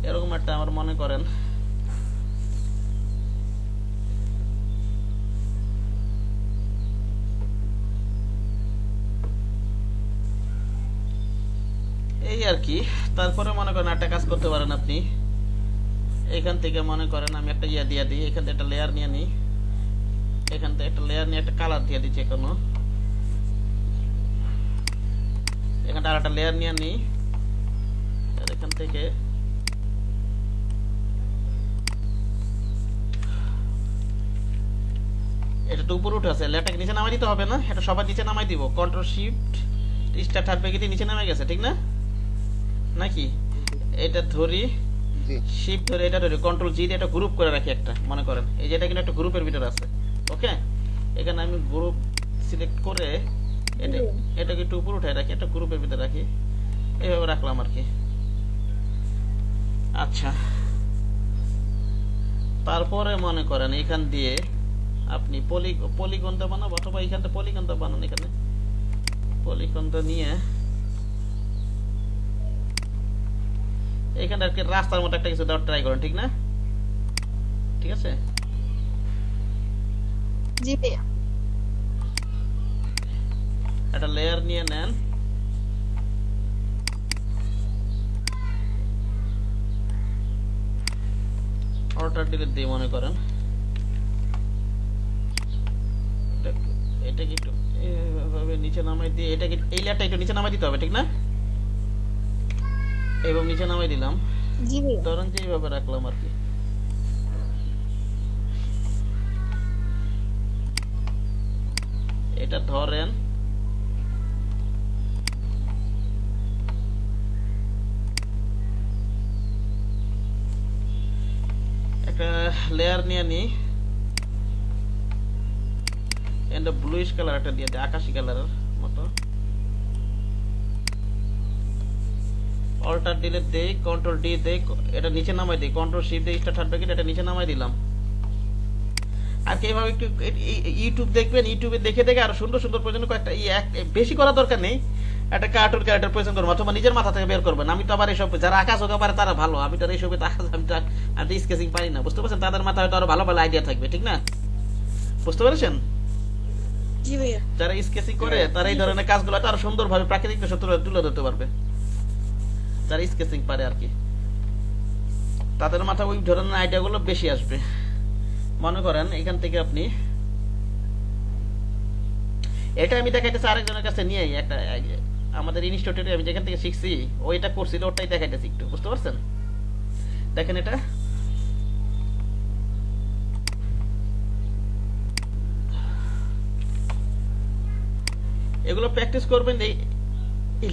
এরকম একটা আমার মনে করেন এই আর কি। তারপরে মনে করেন একটা কাজ করতে পারেন আপনি, এখান থেকে মনে করেন আমি একটা ইয়া দিয়ে দিই, এখান থেকে একটা লেয়ার নিয়ে নিই, এখান থেকে একটা লেয়ার নিয়ে একটা কালার দিয়ে দিচ্ছি, কোনো এখানটা আর একটা লেয়ার নিয়ে নিই, এখান থেকে এটা তো উপরে উঠে আছে, লেয়ারটাকে নিচে নামাই দিতে হবে না, এটা সবার নিচে নামাই দিব, control shift star third bracket নিচে নামে গেছে, ঠিক না? নাকি এটা ধরি, জি শিফট ধরে এটা ধরে কন্ট্রোল জি দিয়ে এটা গ্রুপ করে রাখি একটা, মনে করেন এই যে এটা কিন্তু একটা গ্রুপের ভিতরে আছে, ওকে? এখানে আমি গ্রুপ সিলেক্ট করে এটা এটাকে একটু উপরে উঠাই রাখি, একটা গ্রুপের ভিতরে রাখি, এইভাবে রাখলাম আর কি। আচ্ছা, তারপরে মনে করেন এখান দিয়ে আপনি পলিগনটা বানাবো, অথবা এখানটা পলিগনটা বানান, এখানে পলিগনটা নিয়ে এখানে আর কি রাস্তার মতো একটা কিছু দেওয়ার ট্রাই করেন, ঠিক না? ঠিক আছে, জি ভাইয়া। একটা লেয়ার নিয়ে নেন, অল্টার ডিলিট দিয়ে মনে করেন এটাকে একটু এইভাবে নিচে নামাই দিয়ে, এটাকে এই লেয়ারটা একটু নিচে নামাই দিতে হবে, ঠিক না? এবং নিচে নামাই দিলাম, জি ভাইয়া। ধরেন যে এইভাবে রাখলাম আর কি, এটা ধরেন একটা লেয়ার নিয়ে নিই, এটা ব্লুইশ কালার একটা দিয়ে দিই, আকাশী কালারের মতো, অল্টার ডিলিট দেই, কন্ট্রোল ডি দেই, এটা নিচে নামাই দিই, কন্ট্রোল শিফট দিয়ে স্টার থার্ড ব্র্যাকেট এটা নিচে নামাই দিলাম। আর কি এইভাবে একটু ইউটিউব দেখবেন, ইউটিউবে দেখে দেখে আরো সুন্দর সুন্দর প্রয়োজন কয়েকটা বেশি করার দরকার নেই, একটা কার্টুন ক্যারেক্টার প্রয়োজন করবেন, অথবা নিজের মাথা থেকে বের করবেন। আমি তো আবার এইসব যারা আকাশ হোক পারে তারা ভালো, আমি তো এইসব আমি স্কেচিং পারি না, বুঝতে পারছেন? তাদের মাথায় হয়তো আরো ভালো ভালো আইডিয়া থাকবে, ঠিক না? বুঝতে পেরেছেন? জি ভাইয়া। যারা স্কেচিং করে তারা এই ধরনের কাজগুলো আরো সুন্দরভাবে প্রাকৃতিক তুলে ধরতে পারবে, যারা স্কেচিং পারে আর কি, তাদের মাথায় ওই ধরনের আইডিয়া গুলো বেশি আসবে। মনে করেন এখান থেকে আপনি এটা আমি দেখাইতেছি আরেকজনের কাছে নিয়ে, একটা আমাদের ইনস্টিটিউটে আমি যেখান থেকে শিখছি ওইটা করছিল, ওটাই দেখাইতেছি একটু, বুঝতে পারছেন? দেখেন এটা এগুলো প্র্যাকটিস করবেন, এই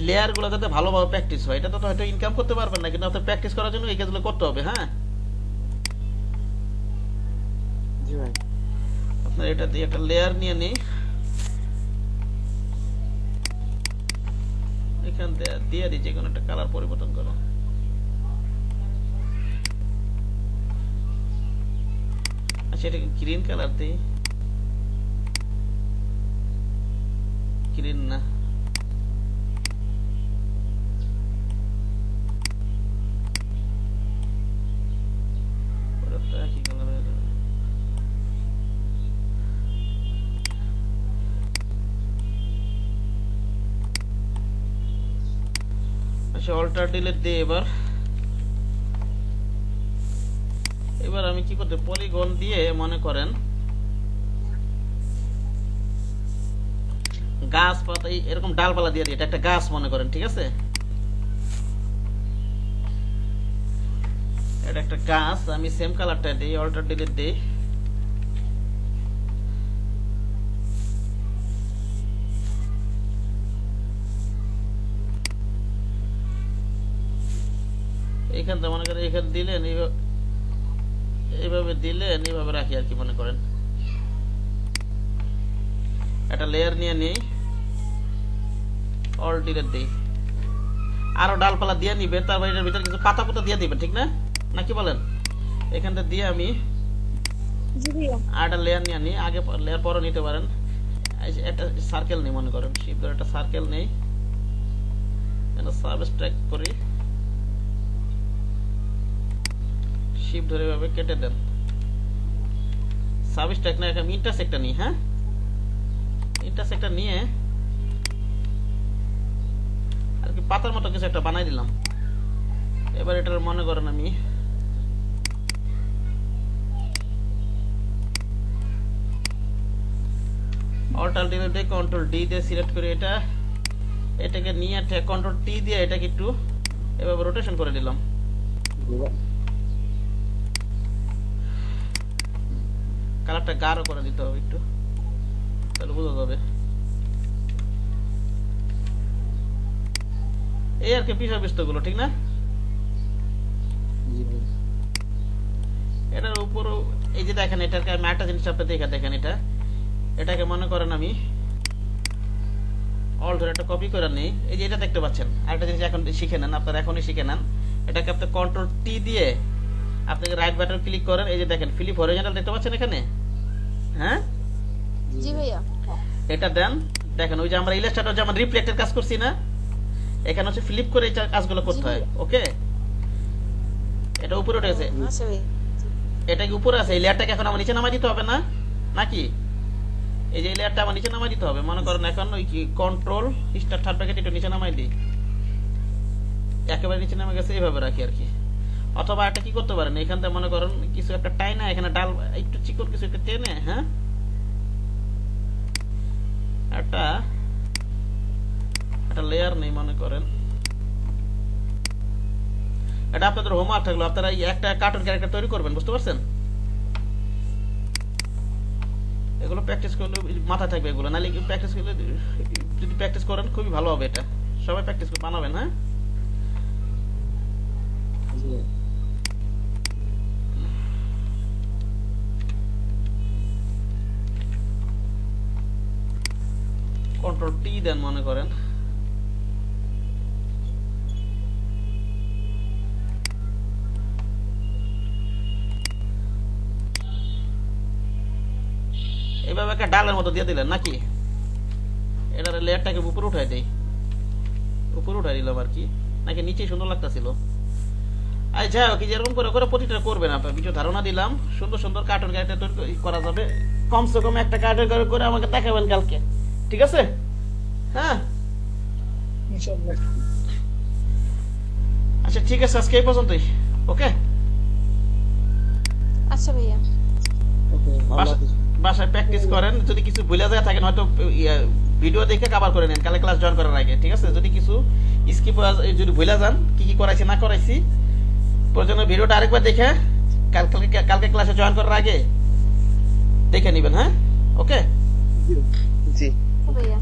লেয়ার গুলো যাতে ভালোভাবে প্র্যাকটিস হয়। এটা তো হয়তো ইনকাম করতে পারবেন না, কিন্তু আপনার প্র্যাকটিস করার জন্য এই কাজগুলো করতে হবে। হ্যাঁ, জি ভাই। আপনার এটা দিয়ে একটা লেয়ার নিয়ে নিই, এখান দিয়ে দিই যে কোনো একটা কালার পরিবর্তন করো। আচ্ছা, এটা গ্রিন কালার দিই, গ্রিন না, আচ্ছা অল্টার ডিলিট দিয়ে এবার আমি কি করতে পলিগন দিয়ে মনে করেন গাছ পাতা এরকম ডালপালা দিয়ে দিই, এটা একটা গাছ মনে করেন, ঠিক আছে? এটা একটা গাছ, আমি সেম কালারটা দিই, অল্টার ডিলিট দিই। এইখানটা মনে করেন এখানে দিলেন, এইভাবে দিলেন, এইভাবে রাখি আর কি মনে করেন। একটা লেয়ার নিয়ে নিই, অল ডিলিট দিই, আরো ডালপালা দিয়ে নিবে, তারপর এটার ভিতরে কিছু পাতা পাতা দিয়ে দিবেন, ঠিক না? নাকি বলেন? এখানটা দিয়ে আমি আরেকটা লেয়ার নিয়ে নিই, আগে লেয়ার পরে নিতে পারেন। একটা সার্কেল নেই মনে করেন, শিপ ধরে একটা সার্কেল নেই, এটা সাবস্ট্রাক্ট করি, শিপ ধরে এভাবে কেটে দেন। সাবস্ট্রাক্ট না, এখানে ইন্টারসেক্টর নিই, হ্যাঁ ইন্টারসেক্টর নিয়ে আর কি পাতার মতো কিছু একটা বানাই দিলাম। এবার এটার মনে করেন আমি অল্টার ডিলিট দিয়ে কন্ট্রোল ডি দিয়ে সিলেক্ট করে এটাকে নিয়ে কন্ট্রোল টি দিয়ে এটাকে একটু এভাবে রোটেশন করে দিলাম। কালারটা গাঢ় করে দিতে হবে একটু, তাহলে বোঝা যাবে। এই আর কি বিষয়বস্তু গুলো, ঠিক না? এটার উপর এই যে দেখেন, এটাকে আমি একটা জিনিস আপনি দেখেন, এটাকে মনে করেন আমি অল ধরে একটা কপি করে নিই। এই যে এটা দেখতে পাচ্ছেন, আরেকটা জিনিস এখন শিখে নেন, আপনারা এখনই শিখে নেন। এটাকে আপনি কন্ট্রোল টি দিয়ে আপনাকে রাইট বাটন ক্লিক করেন, এই যে দেখেন ফ্লিপ হরিজন্টাল দেখতে পাচ্ছেন এখানে, হ্যাঁ জি ভাইয়া। এটা দেন, দেখেন ওই যে আমরা ইলাস্ট্রেটর যেমন রিফ্লেক্টের কাজ করছি না, এখানে হচ্ছে ফ্লিপ করে এই কাজগুলো করতে হয়। ওকে, এটা উপরে উঠেছে, এটা কি উপরে আছে? এই লেয়ারটাকে এখন আমার নিচে নামাই দিতে হবে না নাকি? এই যে লেয়ারটা আমার নিচে নামাই দিতে হবে। মনে করেন এখন ওই কি কন্ট্রোল স্টার থার্ড ব্র্যাকেট একটু নিচে নামাই দিই, একেবারে নিচে নামে গেছে, এইভাবে রাখি আর কি। অথবা একটা কি করতে পারেন, এখান থেকে মনে করেন কিছু একটা টাইনা এখানে ডাল একটু চিকন কিছু একটা টেনে, হ্যাঁ একটা লেয়ার নেই মনে করেন, এটা আপনাদের হোমওয়ার্ক থাকলো, আপনারা একটা কার্টুন ক্যারেক্টার তৈরি করবেন, বুঝতে পারছেন? এগুলো প্র্যাকটিস করলে মাথায় থাকবে এগুলো, নাহলে প্র্যাকটিস করলে যদি প্র্যাকটিস করেন খুবই ভালো হবে। এটা সবাই প্র্যাকটিস করে বানাবেন, হ্যাঁ কন্ট্রোল টি দেন মনে করেন, এভাবে একটা ডালের মতো দিয়ে দিলেন নাকি? এটার লেয়ারটাকে উপরে উঠাই দেই, উপরে উঠাই দিলাম আর কি, নাকি নিচে সুন্দর লাগতেছিল। আর যাই হোক, যেরকম করে করে প্রতিটা করবেন আপনার, কিছু ধারণা দিলাম। সুন্দর সুন্দর কার্টুন ক্যারেক্টার তৈরি করা যাবে, কমসে কম একটা কার্টুন করে আমাকে দেখাবেন কালকে, ঠিক আছে? হ্যাঁ আচ্ছা ঠিক আছে, আজকে এই পর্যন্তই। ওকে, আচ্ছা ভাইয়া। বাসায় প্র্যাকটিস করেন, যদি কিছু ভুলে যায় থাকেন হয়তো ভিডিও দেখে কভার করে নেন কালকে ক্লাস জয়েন করার আগে, ঠিক আছে? যদি কিছু স্কিপ যদি ভুলে যান কি কি করাইছি না করাইছি, প্রয়োজনে ভিডিওটা আরেকবার দেখে কালকে ক্লাসে জয়েন করার আগে দেখে নেবেন, হ্যাঁ? ওকে জি ভাইয়া।